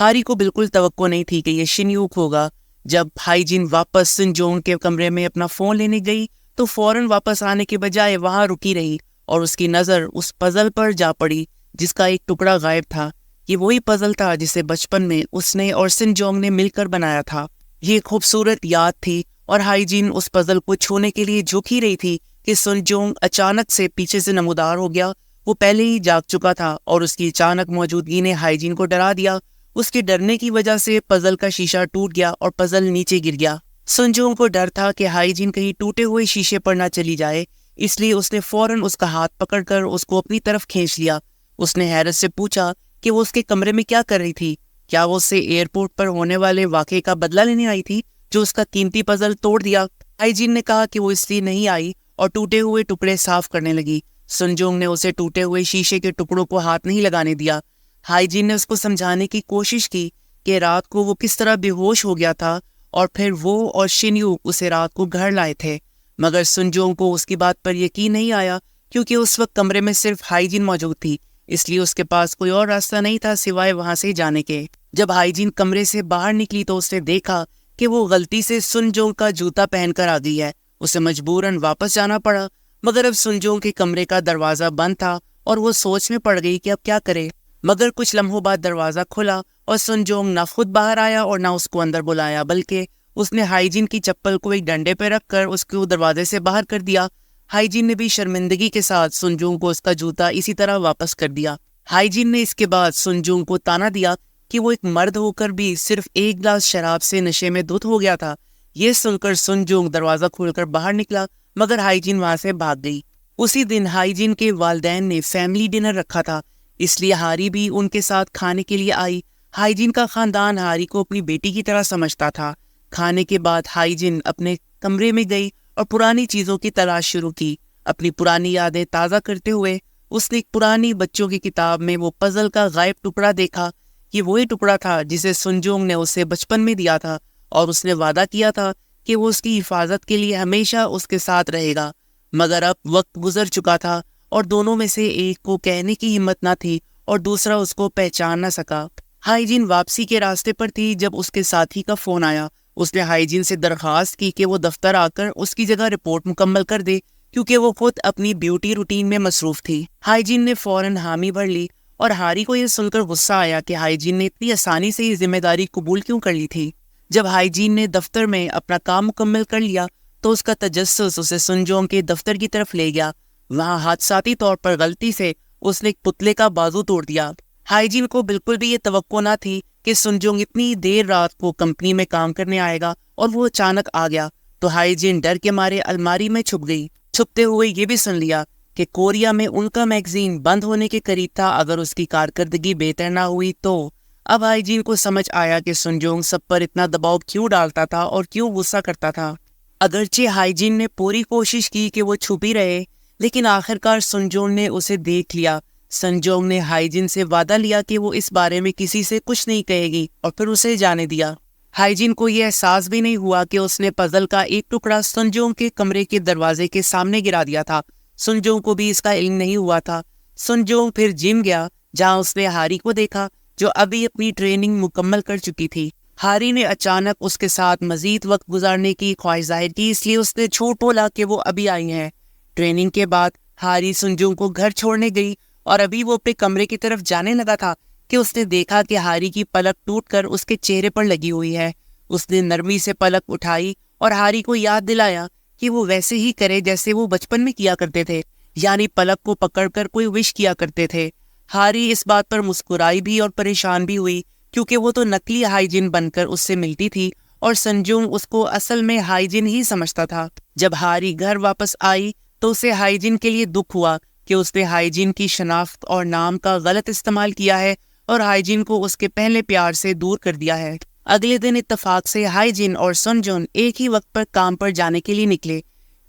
ہاری کو بالکل توقع نہیں تھی کہ یہ شینیوک ہوگا۔ جب ہائیجین واپس سنجونگ کے کمرے میں اپنا فون لینے گئی تو فوراً واپس آنے کے بجائے وہاں رکی رہی اور اس کی نظر اس پزل پر جا پڑی جس کا ایک ٹکڑا غائب تھا۔ یہ وہی پزل تھا جسے بچپن میں اس نے اور سنجونگ نے مل کر بنایا تھا۔ یہ خوبصورت یاد تھی اور ہائیجین اس پزل کو چھونے کے لیے جھک ہی رہی تھی کہ سنجونگ اچانک سے پیچھے سے نمودار ہو گیا۔ وہ پہلے ہی جاگ چکا تھا اور اس کی اچانک موجودگی نے ہائیجین کو ڈرا دیا۔ اس کے ڈرنے کی وجہ سے پزل کا شیشہ ٹوٹ گیا اور پزل نیچے گر گیا۔ سنجونگ کو ڈر تھا کہ ہائیجین کہیں ٹوٹے ہوئے شیشے پر نہ چلی جائے، اس لیے اس نے فوراً اس کا ہاتھ پکڑ کر اس کو اپنی طرف کھینچ لیا۔ اس نے حیرت سے پوچھا کہ وہ اس کے کمرے میں کیا کر رہی تھی۔ کیا وہ اسے ایئرپورٹ پر ہونے والے واقعے کا بدلہ لینے آئی تھی جو اس کا قیمتی پزل توڑ دیا؟ ہائیجین نے کہا کہ وہ اس لیے نہیں آئی اور ٹوٹے ہوئے ٹکڑے صاف کرنے لگی۔ سنجونگ نے اسے ٹوٹے ہوئے شیشے کے ٹکڑوں کو ہاتھ نہیں لگانے دیا۔ ہائیجین نے اس کو سمجھانے کی کوشش کی کہ رات کو وہ کس طرح بے ہوش ہو گیا تھا اور پھر وہ اور شینیو اسے رات کو گھر لائے تھے، مگر سنجونگ کو اس کی بات پر یقین نہیں آیا کیونکہ اس وقت کمرے میں صرف ہائیجین موجود تھی، اس لیے اس کے پاس کوئی اور راستہ نہیں تھا سوائے وہاں سے جانے کے۔ جب ہائیجین کمرے سے باہر نکلی تو اس نے دیکھا کہ وہ غلطی سے سنجونگ کا جوتا پہن کر آ گئی ہے۔ اسے مجبوراً واپس جانا پڑا، مگر اب سنجونگ کے کمرے کا دروازہ بند تھا اور وہ سوچ میں پڑ گئی کہ اب کیا کرے۔ مگر کچھ لمحوں بعد دروازہ کھلا اور سنجونگ نہ خود باہر آیا اور نہ اس کو اندر بلایا، بلکہ اس نے ہائیجین کی چپل کو ایک ڈنڈے پہ رکھ کر اس کو دروازے سے باہر کر دیا۔ ہائیجین نے بھی شرمندگی کے ساتھ سنجونگ کو اس کا جوتا اسی طرح واپس کر دیا۔ ہائیجین نے اس کے بعد سنجونگ کو تانا دیا کہ وہ ایک مرد ہو کر بھی صرف ایک گلاس شراب سے نشے میں دھت ہو گیا تھا۔ یہ سن کر سنجونگ دروازہ کھول کر باہر نکلا، مگر ہائیجین وہاں سے بھاگ گئی۔ اسی دن ہائیجین کے والدین نے فیملی ڈنر رکھا تھا، اس لیے ہاری بھی ان کے ساتھ کھانے کے لیے آئی۔ ہائیجین کا خاندان ہاری کو اپنی بیٹی کی طرح سمجھتا تھا۔ کھانے کے بعد ہائیجین اپنے کمرے میں گئی اور پرانی چیزوں کی تلاش شروع کی۔ اپنی پرانی یادیں تازہ کرتے ہوئے اس نے ایک پرانی بچوں کی کتاب میں وہ پزل کا غائب ٹکڑا دیکھا۔ یہ وہی ٹکڑا تھا جسے سنجونگ نے اسے بچپن میں دیا تھا اور اس نے وعدہ کیا تھا کہ وہ اس کی حفاظت کے لیے ہمیشہ اس کے ساتھ رہے گا، مگر اب وقت گزر چکا تھا اور دونوں میں سے ایک کو کہنے کی ہمت نہ تھی اور دوسرا اس کو پہچان نہ سکا۔ ہائیجین واپسی کے راستے پر تھی جب اس کے ساتھی کا فون آیا۔ اس نے ہائیجین سے درخواست کی کہ وہ دفتر آ کر اس کی جگہ رپورٹ مکمل کر دے کیونکہ وہ خود اپنی بیوٹی روٹین میں مصروف تھی۔ ہائیجین نے فوراً حامی بھر لی اور ہاری کو یہ سن کر غصہ آیا کہ ہائیجین نے اتنی آسانی سے یہ ذمہ داری قبول کیوں کر لی تھی۔ جب ہائیجین نے دفتر میں اپنا کام مکمل کر لیا تو اس کا تجسس اسے سنجونگ کے دفتر کی طرف لے گیا۔ وہاں حادثاتی طور پر غلطی سے اس نے ایک پتلے کا بازو توڑ دیا۔ ہائیجین کو بالکل بھی یہ توقع نہ تھی کہ سنجونگ اتنی دیر رات کو کمپنی میں کام کرنے آئے گا اور وہ اچانک آ گیا تو ہائیجین ڈر کے مارے الماری میں چھپ گئی۔ چھپتے ہوئے یہ بھی سن لیا کہ کوریا میں ان کا میگزین بند ہونے کے قریب تھا اگر اس کی کارکردگی بہتر نہ ہوئی تو۔ اب ہائیجین کو سمجھ آیا کہ سنجونگ سب پر اتنا دباؤ کیوں ڈالتا تھا اور کیوں غصہ کرتا تھا۔ اگرچہ ہائیجین نے پوری کوشش کی کہ وہ چھپ ہی رہے، لیکن آخرکار سنجونگ نے اسے دیکھ لیا۔ سنجونگ نے ہائیجین سے وعدہ لیا کہ وہ اس بارے میں کسی سے کچھ نہیں کہے گی اور پھر اسے جانے دیا۔ ہائیجین کو یہ احساس بھی نہیں ہوا کہ اس نے پزل کا ایک ٹکڑا سنجونگ کے کمرے کے دروازے کے سامنے گرا دیا تھا۔ سنجونگ کو بھی اس کا علم نہیں ہوا تھا۔ سنجونگ پھر جم گیا جہاں اس نے ہاری کو دیکھا جو ابھی اپنی ٹریننگ مکمل کر چکی تھی۔ ہاری نے اچانک اس کے ساتھ مزید وقت گزارنے کی خواہش ظاہر کی، اس لیے اس نے جھوٹ بولا کہ وہ ابھی آئی ہیں۔ ٹریننگ کے بعد ہاری سنجونگ کو گھر چھوڑنے گئی اور ابھی وہ اپنے کمرے کی طرف جانے لگا تھا کہ اس نے دیکھا کہ ہاری کی پلک ٹوٹ کر اس کے چہرے پر لگی ہوئی ہے۔ اس نے نرمی سے پلک اٹھائی اور ہاری کو یاد دلایا کہ وہ ویسے ہی کرے جیسے وہ بچپن میں کیا کرتے تھے، یعنی پلک کو پکڑ کر کوئی وش کیا کرتے تھے۔ ہاری اس بات پر مسکرائی بھی اور پریشان بھی ہوئی کیونکہ وہ تو نقلی ہائیجین بن کر اس سے ملتی تھی اور سنجونگ اس کو اصل میں ہائیجین ہی سمجھتا تھا۔ جب ہاری گھر واپس آئی تو اسے ہائیجین کے لیے دکھ ہوا کہ اس نے ہائیجین کی شناخت اور نام کا غلط استعمال کیا ہے اور ہائیجین کو اس کے پہلے پیار سے دور کر دیا ہے۔ اگلے دن اتفاق سے ہائیجین اور سنجون ایک ہی وقت پر کام پر جانے کے لیے نکلے۔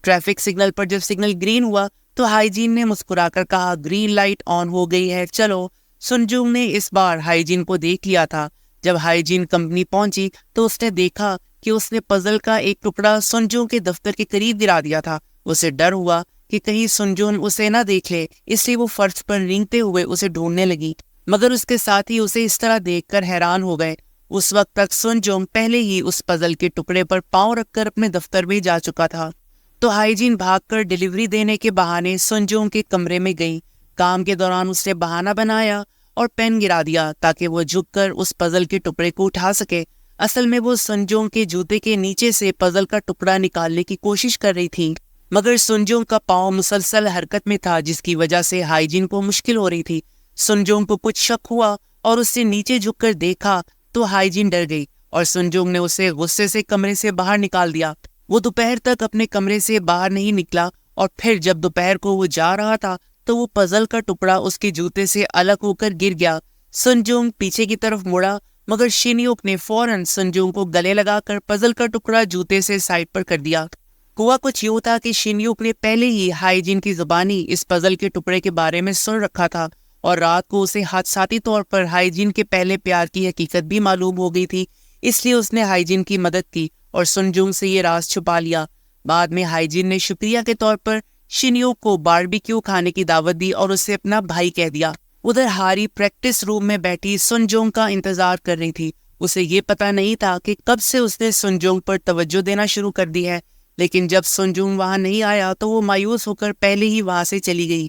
ٹریفک سگنل پر جب سگنل گرین ہوا تو ہائیجین نے مسکرا کر کہا، گرین لائٹ آن ہو گئی ہے، چلو۔ سنجونگ نے اس بار ہائیجین کو دیکھ لیا تھا۔ جب ہائیجین کمپنی پہنچی تو اس نے دیکھا کہ اس نے پزل کا ایک ٹکڑا سنجون کے دفتر کے قریب گرا دیا تھا۔ اسے ڈر ہوا کہ کہیں سنجون اسے نہ دیکھ لے، اس لیے وہ فرش پر رینگتے ہوئے اسے ڈھونڈنے لگی، مگر اس کے ساتھی اسے اس طرح دیکھ کر حیران ہو گئے۔ اس وقت تک سنجونگ پہلے ہی اس پزل کے ٹکڑے پر پاؤں رکھ کر اپنے دفتر میں جا چکا تھا۔ تو ہائیجین بھاگ کر ڈیلیوری دینے کے بہانے سنجونگ کے کمرے میں گئی۔ کام کے دوران اس نے بہانہ بنایا اور پین گرا دیا تاکہ وہ جھک کر اس پزل کے ٹکڑے کو اٹھا سکے۔ اصل میں وہ سنجونگ کے جوتے کے نیچے سے پزل کا ٹکڑا نکالنے کی کوشش کر رہی تھی، مگر سنجونگ کا پاؤں مسلسل حرکت میں تھا جس کی وجہ سے ہائیجین کو مشکل ہو رہی تھی۔ سنجونگ کو کچھ شک ہوا اور اس سے نیچے جھک کر دیکھا تو ہائیجین ڈر گئی اور سنجونگ نے اسے غصے سے کمرے سے باہر نکال دیا۔ وہ دوپہر تک اپنے کمرے سے باہر نہیں نکلا اور پھر جب دوپہر کو وہ جا رہا تھا تو وہ پزل کا ٹکڑا اس کے جوتے سے الگ ہو کر گر گیا۔ سنجونگ پیچھے کی طرف مڑا مگر شینیوک نے فوراً سنجونگ کو گلے لگا کر پزل کا ٹکڑا جوتے سے سائڈ پر کر دیا۔ ہوا کچھ یوں تھا کہ شینیوک نے پہلے ہی ہائیجین کی زبانی اس پزل کے ٹکڑے کے بارے میں سن رکھا تھا اور رات کو اسے حادثاتی طور پر ہائیجین کے پہلے پیار کی حقیقت بھی معلوم ہو گئی تھی، اس لیے اس نے ہائیجین کی مدد کی اور سنجونگ سے یہ راز چھپا لیا۔ بعد میں ہائیجین نے شکریہ کے طور پر شینیوک کو باربیکیو کھانے کی دعوت دی اور اسے اپنا بھائی کہہ دیا۔ ادھر ہاری پریکٹس روم میں بیٹھی سنجونگ کا انتظار کر رہی تھی۔ اسے یہ پتا نہیں تھا کہ کب سے اس نے سنجونگ پر توجہ دینا شروع کر دی ہے، لیکن جب سنجونگ وہاں نہیں آیا تو وہ مایوس ہو کر پہلے ہی وہاں سے چلی گئی۔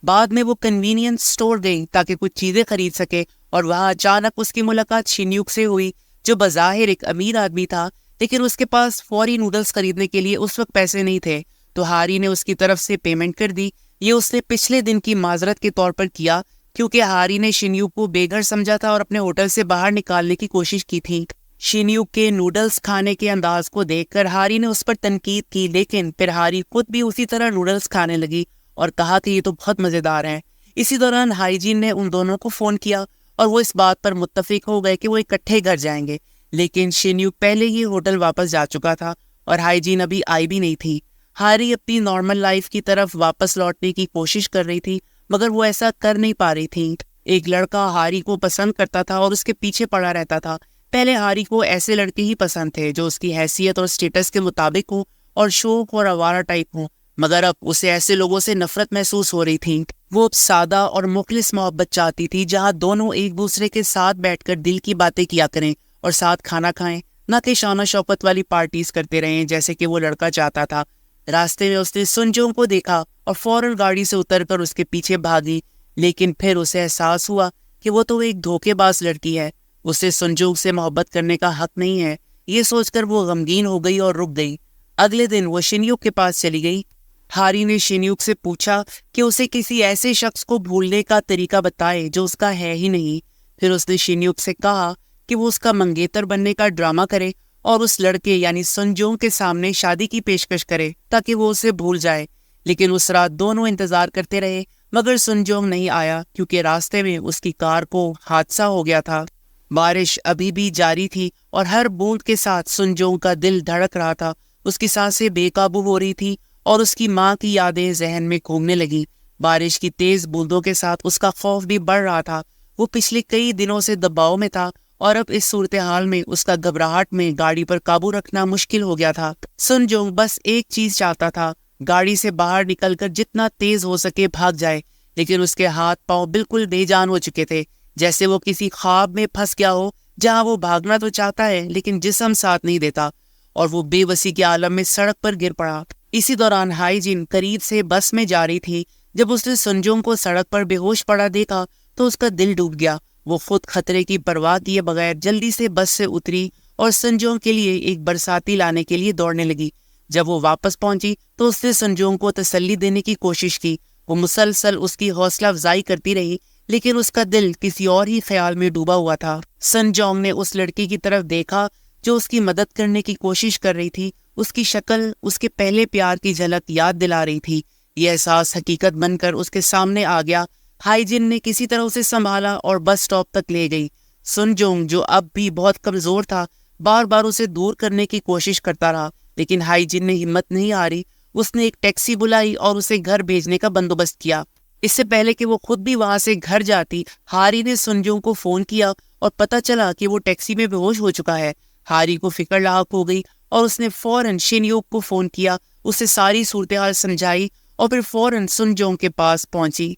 بعد میں وہ کنوینئنس اسٹور گئی تاکہ کچھ چیزیں خرید سکے اور وہاں اچانک اس کی ملاقات شینیوک سے ہوئی جو بظاہر ایک امیر آدمی تھا، لیکن اس کے پاس فوری نوڈلز خریدنے کے لیے اس وقت پیسے نہیں تھے، تو ہاری نے اس کی طرف سے پیمنٹ کر دی۔ یہ اس نے پچھلے دن کی معذرت کے طور پر کیا کیونکہ ہاری نے شینیوک کو بے گھر سمجھا تھا اور اپنے ہوٹل سے باہر نکالنے کی کوشش کی تھی۔ شینیوک کے نوڈلز کھانے کے انداز کو دیکھ کر ہاری نے اس پر تنقید کی، لیکن پھر ہاری خود بھی اسی طرح نوڈلز کھانے لگی اور کہا کہ یہ تو بہت مزیدار ہیں۔ اسی دوران ہائیجین نے ان دونوں کو فون کیا اور وہ اس بات پر متفق ہو گئے کہ وہ اکٹھے گھر جائیں گے، لیکن شینیوک پہلے ہی ہوٹل واپس جا چکا تھا اور ہائیجین ابھی آئی بھی نہیں تھی۔ ہاری اپنی نارمل لائف کی طرف واپس لوٹنے کی کوشش کر رہی تھی مگر وہ ایسا کر نہیں پا رہی تھی۔ ایک لڑکا ہاری کو پسند کرتا تھا اور اس کے پیچھے پڑا رہتا تھا۔ پہلے ہاری کو ایسے لڑکے ہی پسند تھے جو اس کی حیثیت اور سٹیٹس کے مطابق ہوں اور شوق اور آوارہ ٹائپ ہوں، مگر اب اسے ایسے لوگوں سے نفرت محسوس ہو رہی تھی۔ وہ اب سادہ اور مخلص محبت چاہتی تھی جہاں دونوں ایک دوسرے کے ساتھ بیٹھ کر دل کی باتیں کیا کریں اور ساتھ کھانا کھائیں، نہ کہ شان و شوکت والی پارٹیز کرتے رہیں جیسے کہ وہ لڑکا چاہتا تھا۔ راستے میں اس نے سنجونگ کو دیکھا اور فوراً گاڑی سے اتر کر اس کے پیچھے بھاگی، لیکن پھر اسے احساس ہوا کہ وہ تو ایک دھوکے باز لڑکی ہے، اسے سنجونگ سے محبت کرنے کا حق نہیں ہے۔ یہ سوچ کر وہ غمگین ہو گئی اور رک گئی۔ اگلے دن وہ شینیوک کے پاس چلی گئی۔ ہاری نے شینیوک سے پوچھا کہ اسے کسی ایسے شخص کو بھولنے کا طریقہ بتائے جو اس کا ہے ہی نہیں۔ پھر اس نے شینیوک سے کہا کہ وہ اس کا منگیتر بننے کا ڈرامہ کرے اور اس لڑکے یعنی سنجونگ کے سامنے شادی کی پیشکش کرے تاکہ وہ اسے بھول جائے، لیکن اس رات دونوں انتظار کرتے رہے مگر سنجونگ نہیں آیا کیونکہ راستے میں اس کی کار کو حادثہ ہو گیا تھا۔ بارش ابھی بھی جاری تھی اور ہر بوند کے ساتھ سنجونگ کا دل دھڑک رہا تھا، اس کی سانسیں بے قابو ہو رہی تھی اور اس کی ماں کی یادیں ذہن میں گھومنے لگی۔ بارش کی تیز بوندوں کے ساتھ اس کا خوف بھی بڑھ رہا تھا۔ وہ پچھلے کئی دنوں سے دباؤ میں تھا اور اب اس صورتحال میں اس کا گھبراہٹ میں گاڑی پر قابو رکھنا مشکل ہو گیا تھا۔ سنجونگ بس ایک چیز چاہتا تھا، گاڑی سے باہر نکل کر جتنا تیز ہو سکے بھاگ جائے، لیکن اس کے ہاتھ پاؤں بالکل بے جان ہو چکے تھے، جیسے وہ کسی خواب میں پھنس گیا ہو جہاں وہ بھاگنا تو چاہتا ہے لیکن جسم ساتھ نہیں دیتا، اور وہ بے بسی کے عالم میں سڑک پر گر پڑا۔ اسی دوران ہائیجین قریب سے بس میں جا رہی تھی۔ جب اس نے سنجونگ کو سڑک پر بے ہوش پڑا دیکھا تو اس کا دل ڈوب گیا۔ وہ خود خطرے کی پرواہ کیے بغیر جلدی سے بس سے اتری اور سنجونگ کے لیے ایک برساتی لانے کے لیے دوڑنے لگی۔ جب وہ واپس پہنچی تو اس نے سنجونگ کو تسلی دینے کی کوشش کی۔ وہ مسلسل اس کی حوصلہ افزائی کرتی رہی لیکن اس کا دل کسی اور ہی خیال میں ڈوبا ہوا تھا۔ سن جونگ نے اس لڑکی کی طرف دیکھا جو اس کی مدد کرنے کی کوشش کر رہی تھی۔ اس کی شکل اس کے پہلے پیار کی جھلک یاد دلا رہی تھی۔ یہ احساس حقیقت بن کر اس کے سامنے آ گیا۔ ہائی جن نے کسی طرح اسے سنبھالا اور بس اسٹاپ تک لے گئی۔ سن جونگ جو اب بھی بہت کمزور تھا بار بار اسے دور کرنے کی کوشش کرتا رہا، لیکن ہائی جن نے ہمت نہیں ہاری۔ اس نے ایک ٹیکسی بلائی اور اسے گھر بھیجنے کا بندوبست کیا۔ اس سے پہلے کہ وہ خود بھی وہاں سے گھر جاتی، ہاری نے سن جونگ کو فون کیا اور پتہ چلا کہ وہ ٹیکسی میں بے ہوش ہو چکا ہے۔ ہاری کو فکر لاحق ہو گئی اور اس نے فوراً شن یوک کو فون کیا، اسے ساری صورتحال سمجھائی اور پھر فوراً سن جونگ کے پاس پہنچی۔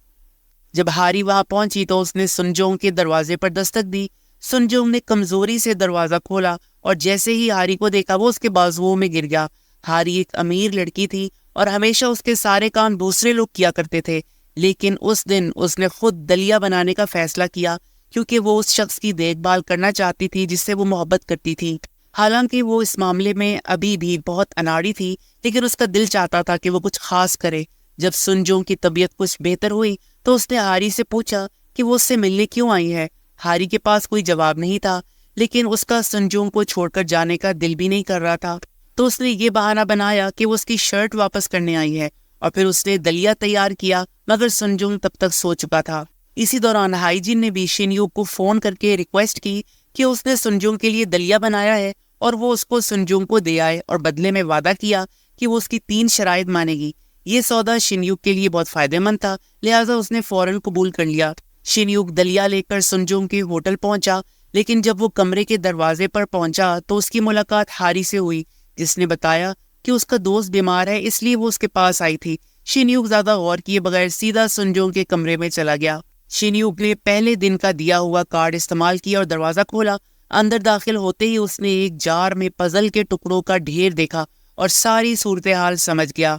جب ہاری وہاں پہنچی تو اس نے سن جونگ کے دروازے پر دستک دی۔ سن جونگ نے کمزوری سے دروازہ کھولا اور جیسے ہی ہاری کو دیکھا وہ اس کے بازوؤں میں گر گیا۔ ہاری ایک امیر لڑکی تھی اور ہمیشہ اس کے سارے کام دوسرے لوگ کیا کرتے تھے، لیکن اس دن اس نے خود دلیا بنانے کا فیصلہ کیا کیونکہ وہ اس شخص کی دیکھ بھال کرنا چاہتی تھی جس سے وہ محبت کرتی تھی۔ حالانکہ وہ اس معاملے میں ابھی بھی بہت اناڑی تھی، لیکن اس کا دل چاہتا تھا کہ وہ کچھ خاص کرے۔ جب سن جونگ کی طبیعت کچھ بہتر ہوئی تو اس نے ہاری سے پوچھا کہ وہ اس سے ملنے کیوں آئی ہے۔ ہاری کے پاس کوئی جواب نہیں تھا، لیکن اس کا سن جونگ کو چھوڑ کر جانے کا دل بھی نہیں کر رہا تھا، تو اس نے یہ بہانہ بنایا کہ وہ اس کی شرٹ واپس کرنے آئی ہے، اور پھر اس نے دلیا تیار کیا، مگر سن جونگ تب تک سو چکا تھا۔ اسی دوران ہائی جن نے بھی شن یوک کو فون کر کے ریکویسٹ کی کہ اس نے سن جونگ کے لیے دلیا بنایا ہے اور وہ اس کو سن جونگ کو دے آئے، اور بدلے میں وعدہ کیا کہ وہ اس کی 3 شرائط مانے گی۔ یہ سودا شن یوک کے لیے بہت فائدہ مند تھا، لہٰذا اس نے فوراً قبول کر لیا۔ شن یوک دلیا لے کر سن جونگ کے ہوٹل پہنچا، لیکن جب وہ کمرے کے دروازے پر پہنچا تو اس کی ملاقات ہاری سے ہوئی، جس نے بتایا کہ اس کا دوست بیمار ہے، اس لیے وہ اس کے پاس آئی تھی۔ شن یوک زیادہ غور کیے بغیر سیدھا سن جونگ کے کمرے میں چلا گیا۔ شن یوک نے پہلے دن کا دیا ہوا کارڈ استعمال کیا اور دروازہ کھولا۔ اندر داخل ہوتے ہی اس نے ایک جار میں پزل کے ٹکڑوں کا ڈھیر دیکھا اور ساری صورتحال سمجھ گیا۔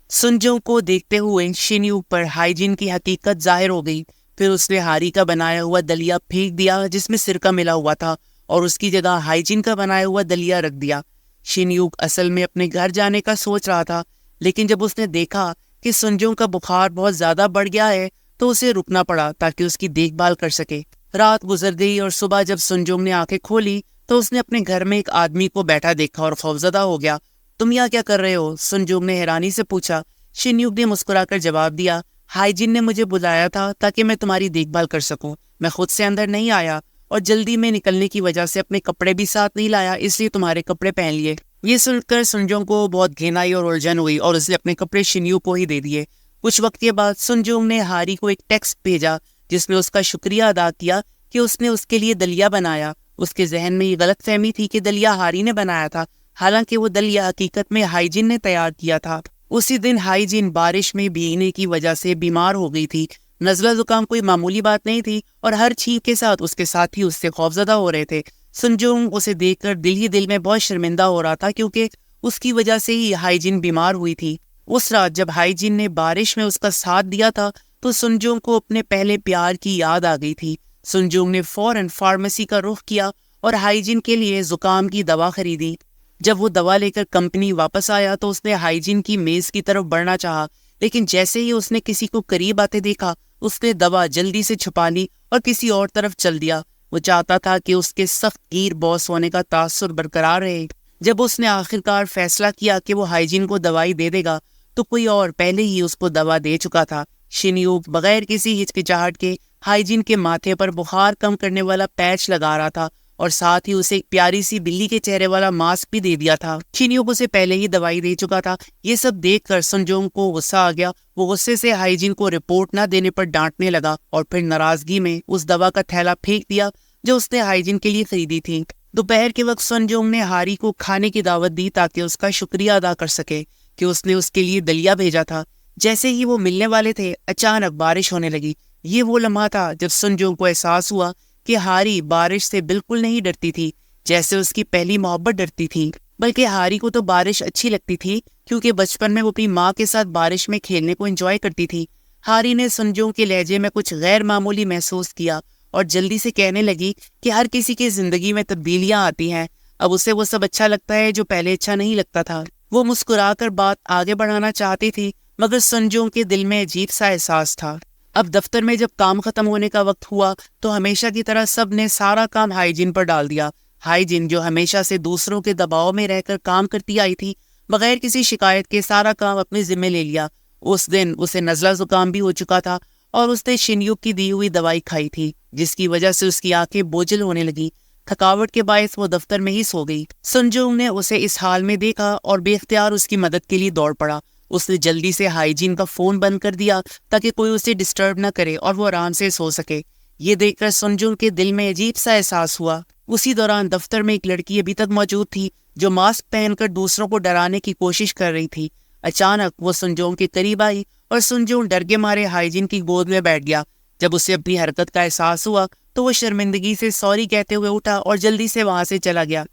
سن جونگ کو دیکھتے ہوئے شن یوک پر ہائی جن کی حقیقت ظاہر ہو گئی۔ پھر اس نے ہاری کا بنایا ہوا دلیا پھینک دیا جس میں سرکہ ملا ہوا تھا، اور اس کی جگہ ہائی جن کا بنایا ہوا دلیا رکھ دیا۔ شن یوک اصل میں اپنے گھر جانے کا سوچ رہا تھا، لیکن جب اس نے دیکھا کہ سن جونگ کا بخار بہت زیادہ بڑھ گیا ہے تو اسے رکنا پڑا تاکہ اس کی دیکھ بھال کر سکے۔ رات گزر گئی اور صبح جب سن جونگ نے آنکھیں کھولی تو اس نے اپنے گھر میں ایک آدمی کو بیٹھا دیکھا اور خوفزدہ ہو گیا۔ تم یہاں کیا کر رہے ہو؟ سن جونگ نے حیرانی سے پوچھا۔ شن یوک نے مسکرا کر جواب دیا، ہائی جن نے مجھے بلایا تھا تاکہ میں تمہاری دیکھ بھال کر سکوں۔ میں خود سے اندر نہیں آیا اور جلدی میں نکلنے کی وجہ سے اپنے کپڑے بھی ساتھ نہیں لایا، اس لیے تمہارے کپڑے پہن لیے۔ یہ سن کر سن جونگ کو بہت گھن آئی اور الجھن ہوئی اور اس نے اپنے کپڑے شن یوک کو ہی دے دیے۔ کچھ وقت کے بعد سن جونگ نے ہاری کو ایک ٹیکسٹ بھیجا جس میں اس کا شکریہ ادا کیا کہ اس نے اس کے لیے دلیا بنایا۔ اس کے ذہن میں یہ غلط فہمی تھی کہ دلیا ہاری نے بنایا تھا، حالانکہ وہ دلیا حقیقت میں ہائی جن نے تیار کیا تھا۔ اسی دن ہائی جن بارش میں بھیگنے کی وجہ سے بیمار ہو گئی تھی۔ نزلہ زکام کوئی معمولی بات نہیں تھی اور ہر چھینک کے ساتھ اس کے ساتھی اس سے خوفزدہ ہو رہے تھے۔ سن جونگ اسے دیکھ کر دل ہی دل میں بہت شرمندہ ہو رہا تھا کیونکہ اس کی وجہ سے ہی ہائی جن بیمار ہوئی تھی۔ اس رات جب ہائی جن نے بارش میں اس کا ساتھ دیا تھا تو سن جونگ کو اپنے پہلے پیار کی یاد آ گئی تھی۔ سن جونگ نے فوراً فارمیسی کا رخ کیا اور ہائی جن کے لیے زکام کی دوا خریدی۔ جب وہ دوا لے کر کمپنی واپس آیا تو اس نے ہائی جن کی میز کی طرف بڑھنا چاہا، لیکن جیسے ہی اس نے کسی کو قریب آتے دیکھا اس نے دوا جلدی سے چھپا لی اور کسی اور طرف چل دیا۔ وہ چاہتا تھا کہ اس کے سخت گیر باس ہونے کا تاثر برقرار رہے۔ جب اس نے آخرکار فیصلہ کیا کہ وہ ہائی جن کو دوائی دے دے گا تو کوئی اور پہلے ہی اس کو دوا دے چکا تھا۔ شن یوک بغیر کسی ہچکچاہٹ کے ہائی جن کے ماتھے پر بخار کم کرنے والا پیچ لگا رہا تھا اور ساتھ ہی اسے ایک پیاری سی بلی کے چہرے والا ماسک بھی دے دیا تھا۔ شن یوک اسے پہلے ہی دوائی دے چکا تھا۔ یہ سب دیکھ کر سن جونگ کو غصہ آ گیا۔ وہ غصے سے ہائی جن کو رپورٹ نہ دینے پر ڈانٹنے لگا اور پھر ناراضگی میں اس دوا کا تھیلا پھینک دیا جو اس نے ہائی جن کے لیے خریدی تھی۔ دوپہر کے وقت سن جونگ نے ہاری کو کھانے کی دعوت دی تاکہ اس کا شکریہ ادا کر سکے کہ اس نے اس کے لیے دلیا بھیجا تھا۔ جیسے ہی وہ ملنے والے تھے اچانک بارش ہونے لگی۔ یہ وہ لمحہ تھا جب سن جونگ کو احساس ہوا کہ ہاری بارش سے بالکل نہیں ڈرتی تھی جیسے اس کی پہلی محبت ڈرتی تھی، بلکہ ہاری کو تو بارش اچھی لگتی تھی کیونکہ بچپن میں وہ اپنی ماں کے ساتھ بارش میں کھیلنے کو انجوائے کرتی تھی۔ ہاری نے سن جونگ کے لہجے میں کچھ غیر معمولی محسوس کیا اور جلدی سے کہنے لگی کہ ہر کسی کی زندگی میں تبدیلیاں آتی ہیں، اب اسے وہ سب اچھا لگتا ہے جو پہلے اچھا نہیں لگتا تھا۔ وہ مسکرا کر بات آگے بڑھانا چاہتی تھی مگر سن جونگ کے دل میں عجیب سا احساس تھا۔ اب دفتر میں جب کام ختم ہونے کا وقت ہوا تو ہمیشہ کی طرح سب نے سارا کام ہائیجین پر ڈال دیا۔ ہائیجین جو ہمیشہ سے دوسروں کے دباؤ میں رہ کر کام کرتی آئی تھی، بغیر کسی شکایت کے سارا کام اپنے ذمہ لے لیا۔ اس دن اسے نزلہ زکام بھی ہو چکا تھا اور اس نے شنیوک کی دی ہوئی دوائی کھائی تھی، جس کی وجہ سے اس کی آنکھیں بوجھل ہونے لگی۔ تھکاوٹ کے باعث وہ دفتر میں ہی سو گئی۔ سنجونگ نے اسے اس حال میں دیکھا اور بے اختیار اس کی مدد کے لیے دوڑ پڑا۔ اس نے جلدی سے ہائیجین کا فون بند کر دیا تاکہ کوئی اسے ڈسٹرب نہ کرے اور وہ آرام سے سو سکے۔ یہ دیکھ کر سنجونگ کے دل میں عجیب سا احساس ہوا۔ اسی دوران دفتر میں ایک لڑکی ابھی تک موجود تھی جو ماسک پہن کر دوسروں کو ڈرانے کی کوشش کر رہی تھی۔ اچانک وہ سنجونگ کے قریب آئی اور سنجونگ ڈر کے مارے ہائیجین کی گود میں بیٹھ گیا۔ جب اسے اپنی حرکت کا احساس ہوا تو وہ شرمندگی سے سوری کہتے ہوئے اٹھا اور جلدی سے وہاں سے چلا گیا۔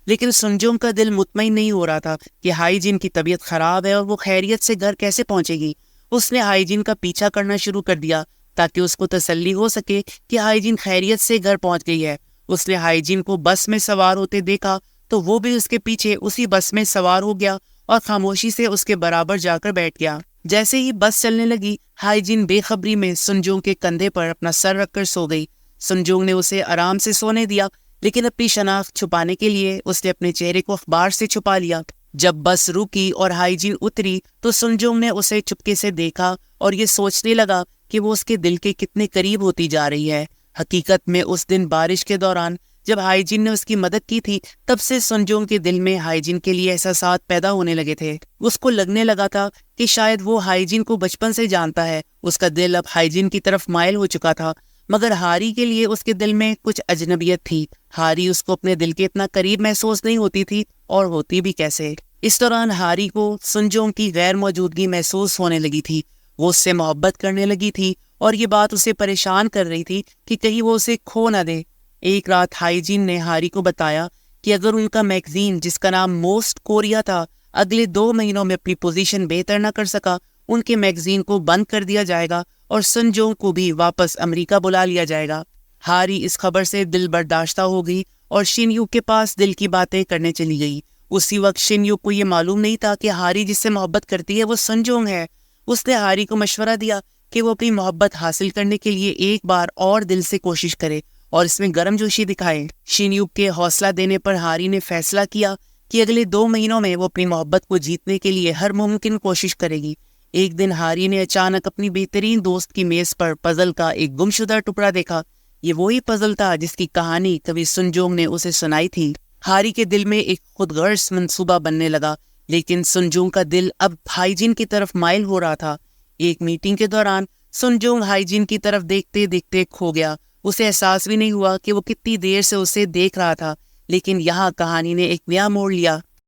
لیکن سنجونگ کا دل مطمئن نہیں ہو رہا تھا کہ ہائیجین کی طبیعت خراب ہے اور وہ خیریت سے گھر کیسے پہنچے گی۔ اس نے ہائیجین کا پیچھا کرنا شروع کر دیا تاکہ اس کو تسلی ہو سکے کہ ہائیجین خیریت سے گھر پہنچ گئی ہے۔ اس نے ہائیجین کو بس میں سوار ہوتے دیکھا تو وہ بھی اس کے پیچھے اسی بس میں سوار ہو گیا اور خاموشی سے اس کے برابر جا کر بیٹھ گیا۔ جیسے ہی بس چلنے لگی، ہائیجین بے خبری میں سنجونگ کے کندھے پر اپنا سر رکھ کر سو گئی۔ سنجونگ نے اسے آرام سے سونے دیا، لیکن اپنی شناخت چھپانے کے لیے اس نے اپنے چہرے کو اخبار سے چھپا لیا۔ جب بس رکی اور ہائیجین اتری تو سنجونگ نے اسے چپکے سے دیکھا اور یہ سوچنے لگا کہ وہ اس کے دل کے کتنے قریب ہوتی جا رہی ہے۔ حقیقت میں اس دن بارش کے دوران جب ہائیجین نے اس کی مدد کی تھی، تب سے سنجونگ کے دل میں ہائیجین کے لیے احساسات پیدا ہونے لگے تھے۔ اس کو لگنے لگا تھا کہ شاید وہ ہائیجین کو بچپن سے جانتا ہے۔ اس کا دل اب ہائیجین کی طرف مائل ہو چکا تھا، مگر ہاری کے لیے اس کے دل میں کچھ اجنبیت تھی۔ ہاری اس کو اپنے دل کے اتنا قریب محسوس نہیں ہوتی تھی، اور ہوتی بھی کیسے۔ اس دوران ہاری کو سنجونگ کی غیر موجودگی محسوس ہونے لگی تھی۔ وہ اس سے محبت کرنے لگی تھی اور یہ بات اسے پریشان کر رہی تھی کہ کہیں وہ اسے کھو نہ دے۔ ایک رات ہائیجین نے ہاری کو بتایا کہ اگر ان کا میگزین جس کا نام موسٹ کوریا تھا اگلے 2 مہینوں میں اپنی پوزیشن بہتر نہ کر سکا، ان کے میگزین کو بند کر دیا جائے گا اور سنجونگ کو بھی واپس امریکہ بلا لیا جائے گا۔ ہاری اس خبر سے دل برداشتہ ہو گئی اور شنیوک کے پاس دل کی باتیں کرنے چلی گئی۔ اسی وقت شنیوک کو یہ معلوم نہیں تھا کہ ہاری جس سے محبت کرتی ہے وہ سنجونگ ہے۔ اس نے ہاری کو مشورہ دیا کہ وہ اپنی محبت حاصل کرنے کے لیے ایک بار اور دل سے کوشش کرے اور اس میں گرم جوشی دکھائے۔ شنیوک کے حوصلہ دینے پر ہاری نے فیصلہ کیا کہ اگلے 2 مہینوں میں وہ اپنی محبت کو جیتنے کے لیے ہر ممکن کوشش کرے گی۔ ایک دن ہاری نے اچانک اپنی بہترین دوست کی میز پر پزل کا ایک گمشدہ ٹکڑا دیکھا۔ یہ وہی پزل تھا جس کی کہانی کبھی سنجونگ نے اسے سنائی تھی۔ ہاری کے دل میں ایک خود غرض منصوبہ بننے لگا، لیکن سنجونگ کا دل اب ہائیجین کی طرف مائل ہو رہا تھا۔ ایک میٹنگ کے دوران سنجونگ ہائیجین کی طرف دیکھتے دیکھتے کھو گیا۔ اسے احساس بھی نہیں ہوا کہ وہ کتنی دیر سے اسے دیکھ رہا تھا، لیکن یہاں کہانی نے ایک نیا موڑ لیا۔